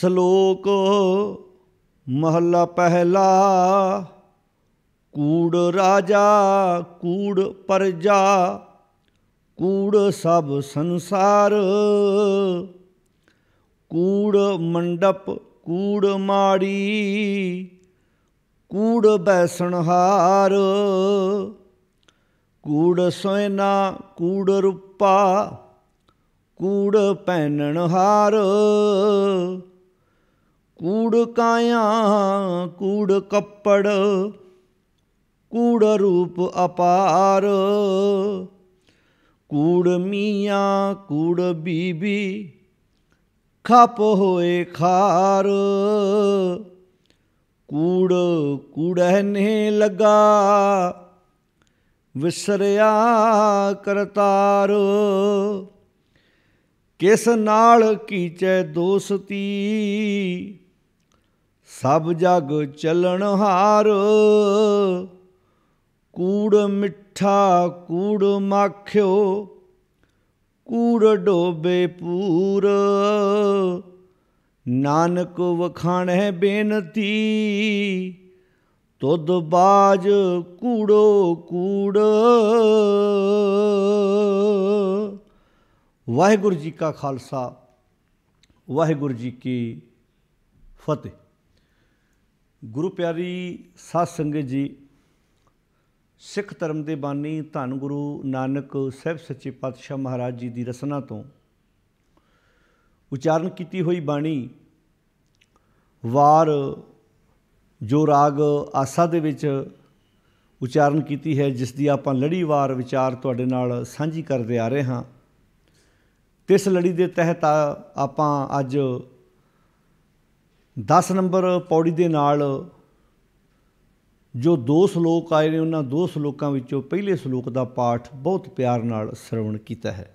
ਸਲੋਕ ਮਹੱਲਾ ਪਹਿਲਾ। ਕੂੜ ਰਾਜਾ ਕੂੜ ਪਰਜਾ, ਕੂੜ ਸਭ ਸੰਸਾਰ। ਕੂੜ ਮੰਡਪ ਕੂੜ ਮਾੜੀ, ਕੂੜ ਬੈਸਣਹਾਰ। ਕੂੜ ਸੋਇਨਾ ਕੂੜ ਰੂਪਾ, ਕੂੜ ਪਹਿਨਣਹਾਰ। ਕੂੜ ਕਾਇਆ ਕੂੜ ਕੱਪੜ, ਕੂੜ ਰੂਪ ਅਪਾਰ। ਕੂੜ ਮੀਆਂ ਕੂੜ ਬੀਬੀ, ਖਪ ਹੋਏ ਖਾਰ। ਕੂੜ ਕੂੜਹਿਨੇ ਲੱਗਾ, ਵਿਸਰਿਆ ਕਰਤਾਰ। ਕਿਸ ਨਾਲ ਕੀਚੈ ਦੋਸਤੀ, ਸਭ ਜਗ ਚੱਲਣਹਾਰ। ਕੂੜ ਮਿੱਠਾ ਕੂੜ ਮਾਖਿਓ, ਕੂੜ ਡੋਬੇ ਪੂਰ। ਨਾਨਕ ਵਖਾਣੈ ਬੇਨਤੀ, ਤੁਧ ਬਾਜ ਕੂੜੋ ਕੂੜ। ਵਾਹਿਗੁਰੂ ਜੀ ਕਾ ਖਾਲਸਾ, ਵਾਹਿਗੁਰੂ ਜੀ ਕੀ ਫਤਿਹ। ਗੁਰੂ ਪਿਆਰੀ ਸਾਧ ਸੰਗਤ ਜੀ, ਸਿੱਖ ਧਰਮ ਦੇ ਬਾਨੀ ਧੰਨ ਗੁਰੂ ਨਾਨਕ ਸਾਹਿਬ ਸੱਚੇ ਪਾਤਸ਼ਾਹ ਮਹਾਰਾਜ ਜੀ ਦੀ ਰਸਨਾ ਤੋਂ ਉਚਾਰਨ ਕੀਤੀ ਹੋਈ ਬਾਣੀ ਵਾਰ ਜੋ ਰਾਗ ਆਸਾ ਦੇ ਵਿੱਚ ਉਚਾਰਨ ਕੀਤੀ ਹੈ, ਜਿਸ ਦੀ ਆਪਾਂ ਲੜੀਵਾਰ ਵਿਚਾਰ ਤੁਹਾਡੇ ਨਾਲ ਸਾਂਝੀ ਕਰਦੇ ਆ ਰਹੇ ਹਾਂ। ਅਤੇ ਇਸ ਲੜੀ ਦੇ ਤਹਿਤ ਆਪਾਂ ਅੱਜ 10 ਨੰਬਰ ਪੌੜੀ ਦੇ ਨਾਲ ਜੋ 2 ਸਲੋਕ ਆਏ ਨੇ, ਉਹਨਾਂ 2 ਸਲੋਕਾਂ ਵਿੱਚੋਂ ਪਹਿਲੇ ਸਲੋਕ ਦਾ ਪਾਠ ਬਹੁਤ ਪਿਆਰ ਨਾਲ ਸਰਵਣ ਕੀਤਾ ਹੈ।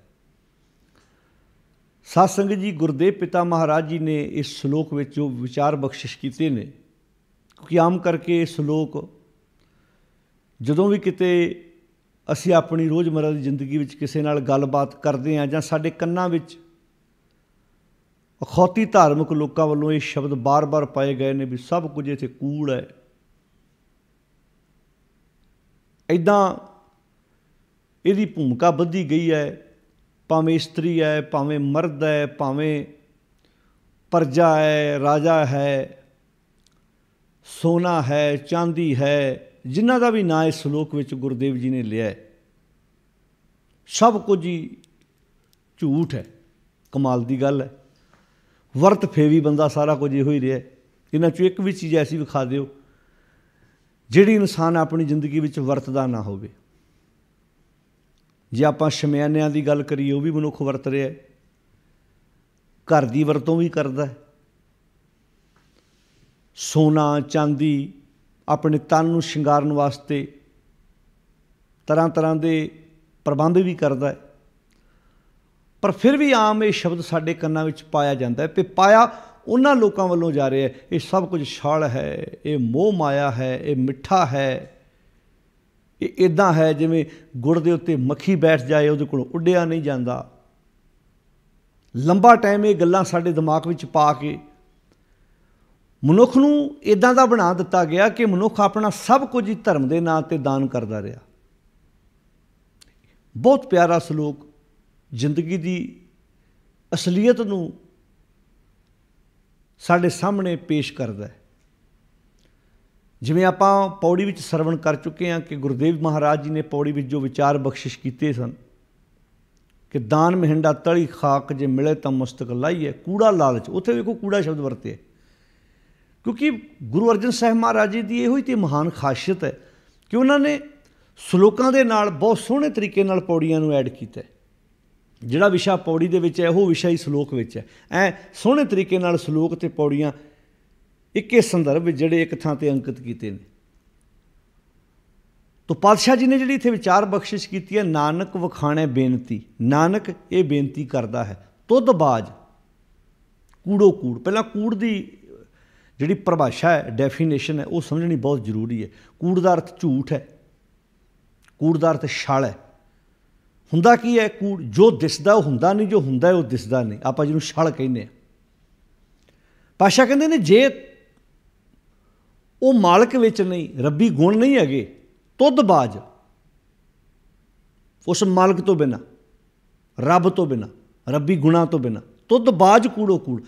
ਸਾਧ ਸੰਗਤ ਜੀ, ਗੁਰਦੇਵ ਪਿਤਾ ਮਹਾਰਾਜ ਜੀ ਨੇ ਇਸ ਸਲੋਕ ਵਿੱਚ ਜੋ ਵਿਚਾਰ ਬਖਸ਼ਿਸ਼ ਕੀਤੇ ਨੇ, ਕਿਉਂਕਿ ਆਮ ਕਰਕੇ ਇਹ ਸਲੋਕ ਜਦੋਂ ਵੀ ਕਿਤੇ ਅਸੀਂ ਆਪਣੀ ਰੋਜ਼ਮਰ੍ਹਾ ਦੀ ਜ਼ਿੰਦਗੀ ਵਿੱਚ ਕਿਸੇ ਨਾਲ ਗੱਲਬਾਤ ਕਰਦੇ ਹਾਂ, ਜਾਂ ਸਾਡੇ ਕੰਨਾਂ ਵਿੱਚ ਅਖੌਤੀ ਧਾਰਮਿਕ ਲੋਕਾਂ ਵੱਲੋਂ ਇਹ ਸ਼ਬਦ ਬਾਰ-ਬਾਰ ਪਾਏ ਗਏ ਨੇ ਵੀ ਸਭ ਕੁਝ ਇੱਥੇ ਕੂੜ ਹੈ। ਇੱਦਾਂ ਇਹਦੀ ਭੂਮਿਕਾ ਬੱਧੀ ਗਈ ਹੈ, ਭਾਵੇਂ ਇਸਤਰੀ ਹੈ, ਭਾਵੇਂ ਮਰਦ ਹੈ, ਭਾਵੇਂ ਪਰਜਾ ਹੈ, ਰਾਜਾ ਹੈ, ਸੋਨਾ ਹੈ, ਚਾਂਦੀ ਹੈ, ਜਿਨ੍ਹਾਂ ਦਾ ਵੀ ਨਾਂ ਇਸ ਸਲੋਕ ਵਿੱਚ ਗੁਰਦੇਵ ਜੀ ਨੇ ਲਿਆ ਹੈ, ਸਭ ਕੁਝ ਹੀ ਝੂਠ ਹੈ। ਕਮਾਲ ਦੀ ਗੱਲ ਹੈ। ਵਰਤ ਫੇਵੀ ਬੰਦਾ ਸਾਰਾ ਕੁਝ ਇਹੋ ਹੀ ਰਿਹਾ। ਇਹਨਾਂ 'ਚੋਂ ਇੱਕ ਵੀ ਚੀਜ਼ ਐਸੀ ਵਿਖਾ ਦਿਓ ਜਿਹੜੀ ਇਨਸਾਨ ਆਪਣੀ ਜ਼ਿੰਦਗੀ ਵਿੱਚ ਵਰਤਦਾ ਨਾ ਹੋਵੇ। ਜੇ ਆਪਾਂ ਸ਼ਮਿਆਨਿਆਂ ਦੀ ਗੱਲ ਕਰੀਏ, ਉਹ ਵੀ ਮਨੁੱਖ ਵਰਤ ਰਿਹਾ, ਘਰ ਦੀ ਵਰਤੋਂ ਵੀ ਕਰਦਾ ਹੈ। ਸੋਨਾ ਚਾਂਦੀ ਆਪਣੇ ਤਨ ਨੂੰ ਸ਼ਿੰਗਾਰਨ ਵਾਸਤੇ ਤਰ੍ਹਾਂ ਤਰ੍ਹਾਂ ਦੇ ਪ੍ਰਬੰਧ ਵੀ ਕਰਦਾ ਹੈ। ਪਰ ਫਿਰ ਵੀ ਆਮ ਇਹ ਸ਼ਬਦ ਸਾਡੇ ਕੰਨਾਂ ਵਿੱਚ ਪਾਇਆ ਜਾਂਦਾ ਹੈ, ਅਤੇ ਪਾਇਆ ਉਹਨਾਂ ਲੋਕਾਂ ਵੱਲੋਂ ਜਾ ਰਿਹਾ ਹੈ, ਇਹ ਸਭ ਕੁਝ ਛਲ ਹੈ, ਇਹ ਮੋਹ ਮਾਇਆ ਹੈ, ਇਹ ਮਿੱਠਾ ਹੈ, ਇਹ ਇੱਦਾਂ ਹੈ ਜਿਵੇਂ ਗੁੜ ਦੇ ਉੱਤੇ ਮੱਖੀ ਬੈਠ ਜਾਏ, ਉਹਦੇ ਕੋਲੋਂ ਉੱਡਿਆ ਨਹੀਂ ਜਾਂਦਾ। ਲੰਬਾ ਟਾਈਮ ਇਹ ਗੱਲਾਂ ਸਾਡੇ ਦਿਮਾਗ ਵਿੱਚ ਪਾ ਕੇ ਮਨੁੱਖ ਨੂੰ ਇੱਦਾਂ ਦਾ ਬਣਾ ਦਿੱਤਾ ਗਿਆ ਕਿ ਮਨੁੱਖ ਆਪਣਾ ਸਭ ਕੁਝ ਹੀ ਧਰਮ ਦੇ ਨਾਂ 'ਤੇ ਦਾਨ ਕਰਦਾ ਰਿਹਾ। ਬਹੁਤ ਪਿਆਰਾ ਸਲੋਕ ਜ਼ਿੰਦਗੀ ਦੀ ਅਸਲੀਅਤ ਨੂੰ ਸਾਡੇ ਸਾਹਮਣੇ ਪੇਸ਼ ਕਰਦਾ ਹੈ। ਜਿਵੇਂ ਆਪਾਂ ਪੌੜੀ ਵਿੱਚ ਸਰਵਣ ਕਰ ਚੁੱਕੇ ਹਾਂ ਕਿ ਗੁਰਦੇਵ ਮਹਾਰਾਜ ਜੀ ਨੇ ਪੌੜੀ ਵਿੱਚ ਜੋ ਵਿਚਾਰ ਬਖਸ਼ਿਸ਼ ਕੀਤੇ ਸਨ ਕਿ ਦਾਨ ਮਹਿੰਡਾ ਤਲੀ ਖਾਕ, ਜੇ ਮਿਲੇ ਤਾਂ ਮਸਤਕ ਲਾਈਏ, ਕੂੜਾ ਲਾਲਚ। ਉੱਥੇ ਵੇਖੋ ਕੂੜਾ ਸ਼ਬਦ ਵਰਤੇ, ਕਿਉਂਕਿ ਗੁਰੂ ਅਰਜਨ ਸਾਹਿਬ ਮਹਾਰਾਜ ਜੀ ਦੀ ਇਹੋ ਹੀ ਤਾਂ ਮਹਾਨ ਖਾਸੀਅਤ ਹੈ ਕਿ ਉਹਨਾਂ ਨੇ ਸਲੋਕਾਂ ਦੇ ਨਾਲ ਬਹੁਤ ਸੋਹਣੇ ਤਰੀਕੇ ਨਾਲ ਪੌੜੀਆਂ ਨੂੰ ਐਡ ਕੀਤਾ। ਜਿਹੜਾ ਵਿਸ਼ਾ ਪੌੜੀ ਦੇ ਵਿੱਚ ਹੈ, ਉਹ ਵਿਸ਼ਾ ਹੀ ਸਲੋਕ ਵਿੱਚ ਹੈ। ਐਂ ਸੋਹਣੇ ਤਰੀਕੇ ਨਾਲ ਸਲੋਕ ਅਤੇ ਪੌੜੀਆਂ ਇੱਕੇ ਸੰਦਰਭ ਵਿੱਚ ਜਿਹੜੇ ਇੱਕ ਥਾਂ 'ਤੇ ਅੰਕਿਤ ਕੀਤੇ ਨੇ। ਤੋ ਪਾਤਸ਼ਾਹ ਜੀ ਨੇ ਜਿਹੜੀ ਇੱਥੇ ਵਿਚਾਰ ਬਖਸ਼ਿਸ਼ ਕੀਤੀ ਹੈ, ਨਾਨਕ ਵਖਾਣੈ ਬੇਨਤੀ। ਨਾਨਕ ਇਹ ਬੇਨਤੀ ਕਰਦਾ ਹੈ, ਤੁਧ ਬਾਜ ਕੂੜੋ ਕੂੜ। ਪਹਿਲਾਂ ਕੂੜ ਦੀ ਜਿਹੜੀ ਪਰਿਭਾਸ਼ਾ ਹੈ, ਡੈਫੀਨੇਸ਼ਨ ਹੈ, ਉਹ ਸਮਝਣੀ ਬਹੁਤ ਜ਼ਰੂਰੀ ਹੈ। ਕੂੜ ਦਾ ਅਰਥ ਝੂਠ ਹੈ, ਕੂੜ ਦਾ ਅਰਥ ਛਲ ਹੈ। ਹੁੰਦਾ ਕੀ ਹੈ? ਕੂੜ ਜੋ ਦਿਸਦਾ ਉਹ ਹੁੰਦਾ ਨਹੀਂ, ਜੋ ਹੁੰਦਾ ਹੈ ਉਹ ਦਿਸਦਾ ਨਹੀਂ। ਆਪਾਂ ਜਿਹਨੂੰ ਛਲ ਕਹਿੰਦੇ ਹਾਂ। ਪਾਤਸ਼ਾਹ ਕਹਿੰਦੇ ਨੇ ਜੇ ਉਹ ਮਾਲਕ ਵਿੱਚ ਨਹੀਂ, ਰੱਬੀ ਗੁਣ ਨਹੀਂ ਹੈਗੇ, ਤੁੱਧਬਾਜ਼, ਉਸ ਮਾਲਕ ਤੋਂ ਬਿਨਾਂ, ਰੱਬ ਤੋਂ ਬਿਨਾਂ, ਰੱਬੀ ਗੁਣਾਂ ਤੋਂ ਬਿਨਾਂ, ਤੁੱਧਬਾਜ਼ ਕੂੜੋ ਕੂੜ।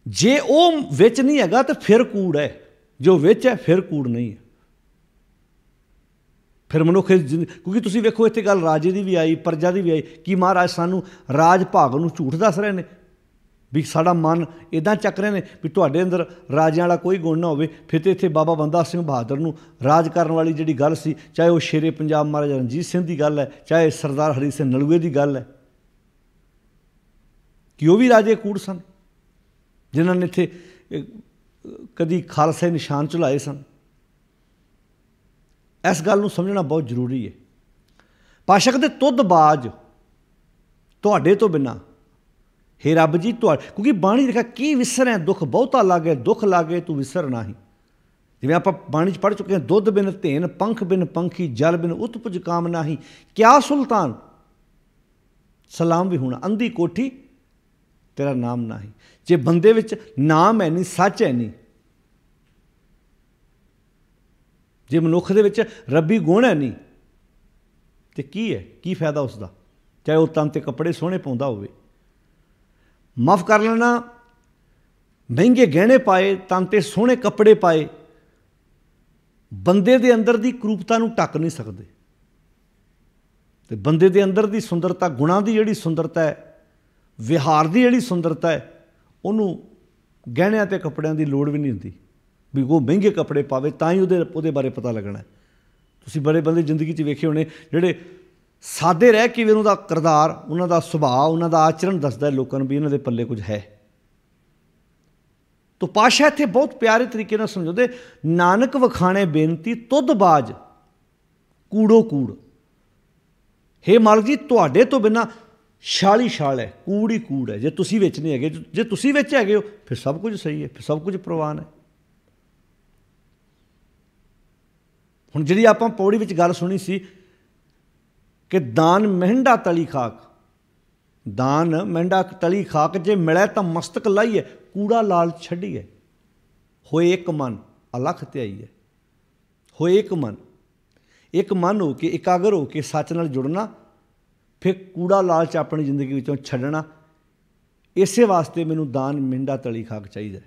ਜੇ ਉਹ ਵਿੱਚ ਨਹੀਂ ਹੈਗਾ ਤਾਂ ਫਿਰ ਕੂੜ ਹੈ, ਜੋ ਵਿੱਚ ਹੈ ਫਿਰ ਕੂੜ ਨਹੀਂ ਹੈ। ਫਿਰ ਮਨੁੱਖ ਕਿਉਂਕਿ ਤੁਸੀਂ ਵੇਖੋ ਇੱਥੇ ਗੱਲ ਰਾਜੇ ਦੀ ਵੀ ਆਈ, ਪ੍ਰਜਾ ਦੀ ਵੀ ਆਈ। ਕੀ ਮਹਾਰਾਜ ਸਾਨੂੰ ਰਾਜ ਭਾਗ ਨੂੰ ਝੂਠ ਦੱਸ ਰਹੇ ਨੇ ਵੀ ਸਾਡਾ ਮਨ ਇੱਦਾਂ ਚੱਕ ਰਹੇ ਨੇ ਵੀ ਤੁਹਾਡੇ ਅੰਦਰ ਰਾਜਿਆਂ ਵਾਲਾ ਕੋਈ ਗੁਣ ਨਾ ਹੋਵੇ? ਫਿਰ ਤਾਂ ਇੱਥੇ ਬਾਬਾ ਬੰਦਾ ਸਿੰਘ ਬਹਾਦਰ ਨੂੰ ਰਾਜ ਕਰਨ ਵਾਲੀ ਜਿਹੜੀ ਗੱਲ ਸੀ, ਚਾਹੇ ਉਹ ਸ਼ੇਰੇ ਪੰਜਾਬ ਮਹਾਰਾਜਾ ਰਣਜੀਤ ਸਿੰਘ ਦੀ ਗੱਲ ਹੈ, ਚਾਹੇ ਸਰਦਾਰ ਹਰੀ ਸਿੰਘ ਨਲੂਏ ਦੀ ਗੱਲ ਹੈ, ਕਿ ਉਹ ਵੀ ਰਾਜੇ ਕੂੜ ਸਨ ਜਿਨ੍ਹਾਂ ਨੇ ਇੱਥੇ ਕਦੀ ਖਾਲਸੇ ਨਿਸ਼ਾਨ ਝੁਲਾਏ ਸਨ। ਇਸ ਗੱਲ ਨੂੰ ਸਮਝਣਾ ਬਹੁਤ ਜ਼ਰੂਰੀ ਹੈ। ਪਾਤਸ਼ਾਹ ਕਹਿੰਦੇ ਤੁੱਧਬਾਜ਼, ਤੁਹਾਡੇ ਤੋਂ ਬਿਨਾਂ, ਹੇ ਰੱਬ ਜੀ ਕਿਉਂਕਿ ਬਾਣੀ ਲਿਖਿਆ ਕੀ ਵਿਸਰੈ ਦੁੱਖ ਬਹੁਤਾ ਲਾਗੇ, ਦੁੱਖ ਲਾਗੇ ਤੂੰ ਵਿਸਰ ਨਾਹੀਂ। ਜਿਵੇਂ ਆਪਾਂ ਬਾਣੀ 'ਚ ਪੜ੍ਹ ਚੁੱਕੇ ਹਾਂ, ਦੁੱਧ ਬਿਨ ਧੇਨ, ਪੰਖ ਬਿਨ ਪੰਖੀ, ਜਲ ਬਿਨ ਉਤਪੁਜ ਕਾਮ ਨਾਹੀਂ, ਕਿਆ ਸੁਲਤਾਨ ਸਲਾਮ ਵੀ ਹੋਣਾ, ਅੰਧੀ ਕੋਠੀ ਤੇਰਾ ਨਾਮ ਨਾਹੀਂ। ਜੇ ਬੰਦੇ ਵਿੱਚ ਨਾਮ ਹੈ ਨਹੀਂ, ਸੱਚ ਹੈ ਨਹੀਂ, ਜੇ ਮਨੁੱਖ ਦੇ ਵਿੱਚ ਰੱਬੀ ਗੁਣ ਹੈ ਨਹੀਂ, ਤੇ ਕੀ ਹੈ, ਕੀ ਫਾਇਦਾ ਉਸ ਦਾ? ਚਾਹੇ ਉਹ ਤਨ 'ਤੇ ਕੱਪੜੇ ਸੋਹਣੇ ਪਾਉਂਦਾ ਹੋਵੇ, ਮਾਫ਼ ਕਰ ਲੈਣਾ, ਮਹਿੰਗੇ ਗਹਿਣੇ ਪਾਏ, ਤਨ 'ਤੇ ਸੋਹਣੇ ਕੱਪੜੇ ਪਾਏ, ਬੰਦੇ ਦੇ ਅੰਦਰ ਦੀ ਕਰੂਪਤਾ ਨੂੰ ਢੱਕ ਨਹੀਂ ਸਕਦੇ। ਅਤੇ ਬੰਦੇ ਦੇ ਅੰਦਰ ਦੀ ਸੁੰਦਰਤਾ, ਗੁਣਾਂ ਦੀ ਜਿਹੜੀ ਸੁੰਦਰਤਾ ਹੈ, ਵਿਹਾਰ ਦੀ ਜਿਹੜੀ ਸੁੰਦਰਤਾ ਹੈ, ਉਹਨੂੰ ਗਹਿਣਿਆਂ ਅਤੇ ਕੱਪੜਿਆਂ ਦੀ ਲੋੜ ਵੀ ਨਹੀਂ ਹੁੰਦੀ ਵੀ ਉਹ ਮਹਿੰਗੇ ਕੱਪੜੇ ਪਾਵੇ ਤਾਂ ਹੀ ਉਹਦੇ ਬਾਰੇ ਪਤਾ ਲੱਗਣਾ। ਤੁਸੀਂ ਬੜੇ ਬੰਦੇ ਜ਼ਿੰਦਗੀ 'ਚ ਵੇਖੇ ਹੋਣੇ ਜਿਹੜੇ ਸਾਦੇ ਰਹਿ ਕੇ ਵੀ ਉਹਨਾਂ ਦਾ ਕਿਰਦਾਰ, ਉਹਨਾਂ ਦਾ ਸੁਭਾਅ, ਉਹਨਾਂ ਦਾ ਆਚਰਣ ਦੱਸਦਾ ਲੋਕਾਂ ਨੂੰ ਵੀ ਇਹਨਾਂ ਦੇ ਪੱਲੇ ਕੁਝ ਹੈ। ਤਾਂ ਪਾਤਸ਼ਾਹ ਇੱਥੇ ਬਹੁਤ ਪਿਆਰੇ ਤਰੀਕੇ ਨਾਲ ਸਮਝਾਉਂਦੇ, ਨਾਨਕ ਵਖਾਣੇ ਬੇਨਤੀ ਤੁੱਧਬਾਜ਼ ਕੂੜੋ ਕੂੜ। ਹੇ ਮਾਲਕ ਜੀ, ਤੁਹਾਡੇ ਤੋਂ ਬਿਨਾਂ ਛਾਲ ਹੀ ਛਾਲ ਹੈ, ਕੂੜ ਹੀ ਕੂੜ ਹੈ। ਜੇ ਤੁਸੀਂ ਵਿੱਚ ਨਹੀਂ ਹੈਗੇ, ਜੇ ਤੁਸੀਂ ਵਿੱਚ ਹੈਗੇ ਹੋ ਫਿਰ ਸਭ ਕੁਝ ਸਹੀ ਹੈ, ਫਿਰ ਸਭ ਕੁਝ ਪ੍ਰਵਾਨ ਹੈ। ਹੁਣ ਜਿਹੜੀ ਆਪਾਂ ਪੌੜੀ ਵਿੱਚ ਗੱਲ ਸੁਣੀ ਸੀ ਕਿ ਦਾਨ ਮਹਿੰਡਾ ਤਲੀ ਖਾਕ, ਦਾਨ ਮਹਿੰਡਾ ਤਲੀ ਖਾਕ, ਜੇ ਮਿਲਿਆ ਤਾਂ ਮਸਤਕ ਲਾਈ ਹੈ, ਕੂੜਾ ਲਾਲ ਛੱਡੀ ਹੈ। ਹੋਏ ਇੱਕ ਮਨ ਅਲਖ ਧਿਆਈ ਹੈ। ਹੋਏ ਇੱਕ ਮਨ ਹੋ ਕੇ, ਇਕਾਗਰ ਹੋ ਕੇ ਸੱਚ ਨਾਲ ਜੁੜਨਾ, ਫਿਰ ਕੂੜਾ ਲਾਲਚ ਆਪਣੀ ਜ਼ਿੰਦਗੀ ਵਿੱਚੋਂ ਛੱਡਣਾ। ਇਸੇ ਵਾਸਤੇ ਮੈਨੂੰ ਦਾਨ ਮਹਿੰਡਾ ਤਲੀ ਖਾਕ ਚਾਹੀਦਾ।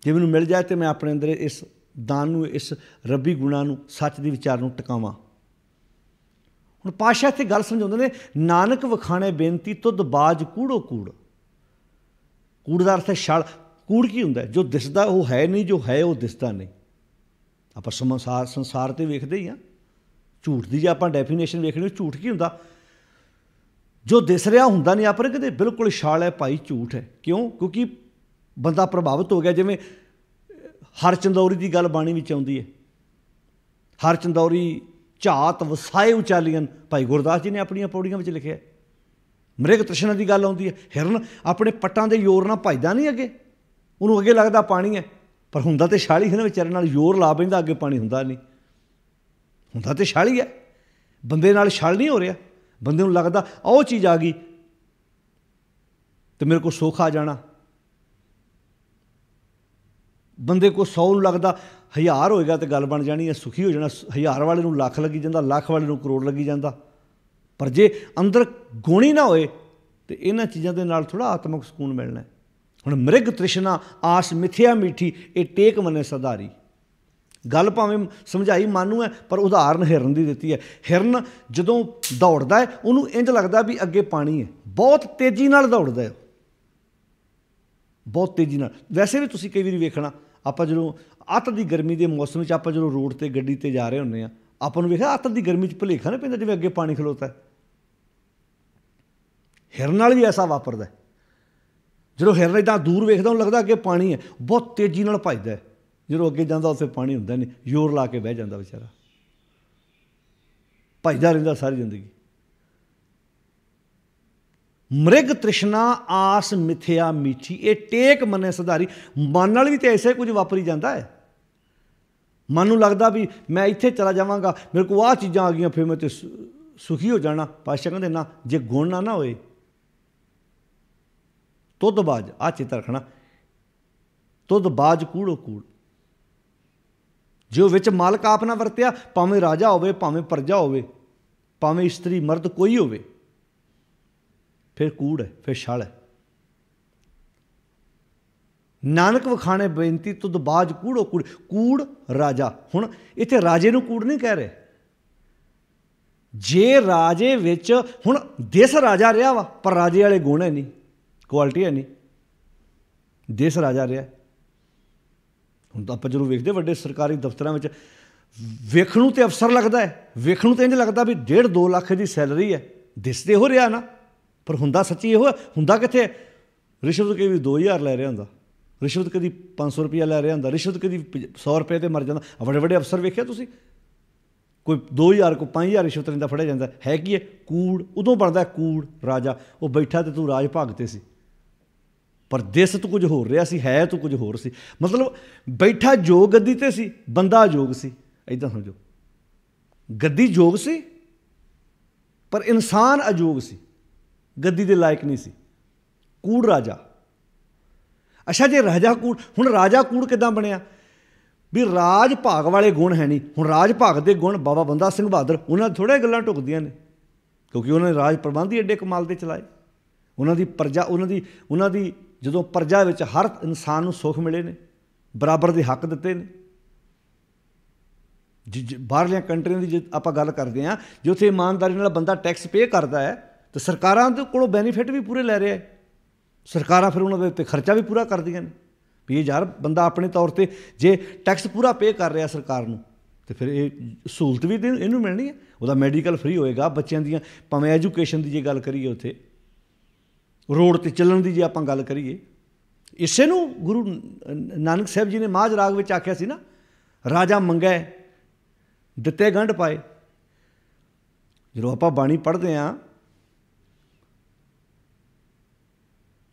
ਜੇ ਮੈਨੂੰ ਮਿਲ ਜਾਏ ਤਾਂ ਮੈਂ ਆਪਣੇ ਅੰਦਰ ਇਸ ਦਾਨ ਨੂੰ, ਇਸ ਰੱਬੀ ਗੁਣਾਂ ਨੂੰ, ਸੱਚ ਦੀ ਵਿਚਾਰ ਨੂੰ ਟਿਕਾਵਾਂ। ਹੁਣ ਪਾਤਸ਼ਾਹ ਇੱਥੇ ਗੱਲ ਸਮਝਾਉਂਦੇ ਨੇ, ਨਾਨਕ ਵਖਾਣੇ ਬੇਨਤੀ ਤੁੱਧਬਾਜ਼ ਕੂੜੋ ਕੂੜ। ਕੂੜ ਦਾ ਅਰਥ ਹੈ ਛਲ। ਕੂੜ ਕੀ ਹੁੰਦਾ? ਜੋ ਦਿਸਦਾ ਉਹ ਹੈ ਨਹੀਂ, ਜੋ ਹੈ ਉਹ ਦਿਸਦਾ ਨਹੀਂ। ਆਪਾਂ ਸੰਸਾਰ 'ਤੇ ਵੇਖਦੇ ਹੀ ਹਾਂ। ਝੂਠ ਦੀ ਜੇ ਆਪਾਂ ਡੈਫੀਨੇਸ਼ਨ ਵੇਖਣੀ, ਝੂਠ ਕੀ ਹੁੰਦਾ? ਜੋ ਦਿਸ ਰਿਹਾ ਹੁੰਦਾ ਨਹੀਂ। ਆਪਾਂ ਕਹਿੰਦੇ ਬਿਲਕੁਲ ਛਾਲ ਹੈ ਭਾਈ, ਝੂਠ ਹੈ। ਕਿਉਂ? ਕਿਉਂਕਿ ਬੰਦਾ ਪ੍ਰਭਾਵਿਤ ਹੋ ਗਿਆ। ਜਿਵੇਂ ਹਰਚੰਦੌਰੀ ਦੀ ਗੱਲ ਬਾਣੀ ਵਿੱਚ ਆਉਂਦੀ ਹੈ, ਹਰਚੰਦੌਰੀ ਝਾਤ ਵਸਾਏ ਉਚਾਲੀਅਨ, ਭਾਈ ਗੁਰਦਾਸ ਜੀ ਨੇ ਆਪਣੀਆਂ ਪੌੜੀਆਂ ਵਿੱਚ ਲਿਖਿਆ। ਮ੍ਰਿਗ ਤ੍ਰਿਸ਼ਨਾ ਦੀ ਗੱਲ ਆਉਂਦੀ ਹੈ, ਹਿਰਨ ਆਪਣੇ ਪੱਟਾਂ ਦੇ ਜ਼ੋਰ ਨਾਲ ਭੱਜਦਾ ਨਹੀਂ ਅੱਗੇ, ਉਹਨੂੰ ਅੱਗੇ ਲੱਗਦਾ ਪਾਣੀ ਹੈ, ਪਰ ਹੁੰਦਾ ਤਾਂ ਛਾਲੀ ਹੈ ਨਾ, ਵਿਚਾਰੇ ਨਾਲ ਜ਼ੋਰ ਲਾ ਪੈਂਦਾ, ਅੱਗੇ ਪਾਣੀ ਹੁੰਦਾ ਨਹੀਂ, ਹੁੰਦਾ ਤਾਂ ਛਾਲੀ ਹੈ। ਬੰਦੇ ਨਾਲ ਛਲ ਨਹੀਂ ਹੋ ਰਿਹਾ, ਬੰਦੇ ਨੂੰ ਲੱਗਦਾ ਉਹ ਚੀਜ਼ ਆ ਗਈ ਅਤੇ ਮੇਰੇ ਕੋਲ ਸੁੱਖ ਆ ਜਾਣਾ। ਬੰਦੇ ਕੋਲ 100 ਨੂੰ ਲੱਗਦਾ 1000 ਹੋਏਗਾ ਤਾਂ ਗੱਲ ਬਣ ਜਾਣੀ ਹੈ, ਸੁਖੀ ਹੋ ਜਾਣਾ। 1000 ਵਾਲੇ ਨੂੰ ਲੱਖ ਲੱਗੀ ਜਾਂਦਾ, ਲੱਖ ਵਾਲੇ ਨੂੰ ਕਰੋੜ ਲੱਗੀ ਜਾਂਦਾ। ਪਰ ਜੇ ਅੰਦਰ ਗੁਣ ਹੀ ਨਾ ਹੋਏ ਤਾਂ ਇਹਨਾਂ ਚੀਜ਼ਾਂ ਦੇ ਨਾਲ ਥੋੜ੍ਹਾ ਆਤਮਿਕ ਸਕੂਨ ਮਿਲਣਾ। ਹੁਣ ਮ੍ਰਿਗ ਤ੍ਰਿਸ਼ਨਾ ਆਸ ਮਿਥਿਆ ਮੀਠੀ, ਇਹ ਟੇਕ ਮੰਨੇ ਸਧਾਰੀ। ਗੱਲ ਭਾਵੇਂ ਸਮਝਾਈ ਮਨ ਨੂੰ ਹੈ, ਪਰ ਉਦਾਹਰਨ ਹਿਰਨ ਦੀ ਦਿੱਤੀ ਹੈ। ਹਿਰਨ ਜਦੋਂ ਦੌੜਦਾ ਹੈ, ਉਹਨੂੰ ਇੰਝ ਲੱਗਦਾ ਵੀ ਅੱਗੇ ਪਾਣੀ ਹੈ, ਬਹੁਤ ਤੇਜ਼ੀ ਨਾਲ ਦੌੜਦਾ ਹੈ, ਬਹੁਤ ਤੇਜ਼ੀ ਨਾਲ। ਵੈਸੇ ਵੀ ਤੁਸੀਂ ਕਈ ਵਾਰੀ ਵੇਖਣਾ, ਆਪਾਂ ਜਦੋਂ ਅੱਤ ਦੀ ਗਰਮੀ ਦੇ ਮੌਸਮ ਵਿੱਚ ਆਪਾਂ ਜਦੋਂ ਰੋਡ 'ਤੇ ਗੱਡੀ 'ਤੇ ਜਾ ਰਹੇ ਹੁੰਦੇ ਹਾਂ, ਆਪਾਂ ਨੂੰ ਵੇਖਿਆ ਅੱਤ ਦੀ ਗਰਮੀ 'ਚ ਭੁਲੇਖਾ ਨਹੀਂ ਪੈਂਦਾ ਜਿਵੇਂ ਅੱਗੇ ਪਾਣੀ ਖਲੋਤਾ। ਹਿਰਨ ਨਾਲ ਵੀ ਐਸਾ ਵਾਪਰਦਾ। ਜਦੋਂ ਹਿਰਨ ਇੱਦਾਂ ਦੂਰ ਵੇਖਦਾ, ਉਹਨੂੰ ਲੱਗਦਾ ਅੱਗੇ ਪਾਣੀ ਹੈ, ਬਹੁਤ ਤੇਜ਼ੀ ਨਾਲ ਭੱਜਦਾ। ਜਦੋਂ ਅੱਗੇ ਜਾਂਦਾ ਉੱਥੇ ਪਾਣੀ ਹੁੰਦਾ ਨਹੀਂ, ਜ਼ੋਰ ਲਾ ਕੇ ਬਹਿ ਜਾਂਦਾ ਵਿਚਾਰਾ, ਭੱਜਦਾ ਰਹਿੰਦਾ ਸਾਰੀ ਜ਼ਿੰਦਗੀ। ਮ੍ਰਿਗ ਤ੍ਰਿਸ਼ਨਾ ਆਸ ਮਿਥਿਆ ਮੀਠੀ, ਇਹ ਟੇਕ ਮੰਨੇ ਸਧਾਰੀ। ਮਨ ਨਾਲ ਵੀ ਤਾਂ ਐਸੇ ਕੁਝ ਵਾਪਰੀ ਜਾਂਦਾ ਹੈ। ਮਨ ਨੂੰ ਲੱਗਦਾ ਵੀ ਮੈਂ ਇੱਥੇ ਚਲਾ ਜਾਵਾਂਗਾ, ਮੇਰੇ ਕੋਲ ਆਹ ਚੀਜ਼ਾਂ ਆ ਗਈਆਂ, ਫਿਰ ਮੈਂ ਤਾਂ ਸੁਖੀ ਹੋ ਜਾਣਾ। ਪਾਤਸ਼ਾਹ ਕਹਿੰਦੇ ਨਾ, ਜੇ ਗੁਣ ਨਾ ਹੋਏ ਤੁੱਧਬਾਜ਼, ਆਹ ਚੇਤਾ ਰੱਖਣਾ, तुद बाज कूड़ो कूड़। जो विच मालक आप ना वरत्या, भावें राजा होवे भावें प्रजा होवे भावें इस्त्री मर्द कोई होवे, फिर कूड़ है, फिर छल है। नानक वखाणे बेनती तुद बाज कूड़ो कूड़। कूड़ राजा, हुण इत्थे राजे नूं कूड़ नहीं कह रहे। जे राजे विच हुण देश राजा रहा वा पर राजे वाले गुण है नहीं, क्वालिटी है नहीं, देश राजा रहा। हुण आपां जदों वेखदे वड्डे सरकारी दफ्तरां विच वेखण नूं ते अफसर लगदा है, वेखण नूं ते इंज लगदा भी 1.5-2 लाख दी सैलरी है, दिसदे हो रहा ना, पर हुंदा सच्ची इहो हुंदा कित्थे। रिश्वत कई 2000 लै रहा हुंदा, रिश्वत कदी 500 रुपया लै रहा हुंदा, रिश्वत कदी 100 रुपये ते मर जांदा। बड़े बड़े अफसर वेखिआ तुसीं, कोई 2000 कोई 5000 रिश्वत लैंदा फड़िया जांदा है। की है कूड़, उदों बनदा कूड़ राजा। वो बैठा तो तू राज भाग ते सी, पर दिस तो कुछ होर रहा सी, है तो कुछ होर सी। मतलब बैठा जोग गद्दी ते सी, बंदा जोग सी। इदां समझो, गद्दी जोग सी पर इंसान अजोग सी, गद्दी दे लायक नहीं सी। कूड़ राजा। अच्छा जे राजा कूड़, हुण राजा कूड़ किदां बनिया भी राज भाग वाले गुण है नहीं। हुण राज भाग दे गुण बाबा बंदा सिंह बहादुर उन्हां थोड़े गल्लां ढुकदियां ने, क्योंकि उन्होंने राज प्रबंध ही एडे कमाल दे चलाए। उन्हां दी प्रजा, उन्हां दी जदों प्रजा विच हर इंसान नूं सुख मिले ने, बराबर दे हक दिते ने। बाहरलियां कंट्रियां दी जे आपां गल करदे हां, जे उत्थे ईमानदारी नाल बंदा टैक्स पे करदा है तो सरकारां दे कोलों बैनीफिट भी पूरे लै रहा है। सरकारां फिर उन्हां दे उत्ते खर्चा भी पूरा करदियां ने भी यार बंदा अपने तौर पर जे टैक्स पूरा पे कर रहा सरकार नूं तो फिर ये सहूलत भी इनू मिलनी है। वह मैडिकल फ्री होएगा, बच्चों दी भावें एजुकेशन की जे गल करिए, उत्थे रोड ते चलण की जे आपां गल करिए, इसे नूं गुरु नानक साहब जी ने माझ राग विच आख्या सी ना, राजा मंगै दिते गंढ पाए। जो आपां बाणी पढ़ते हैं,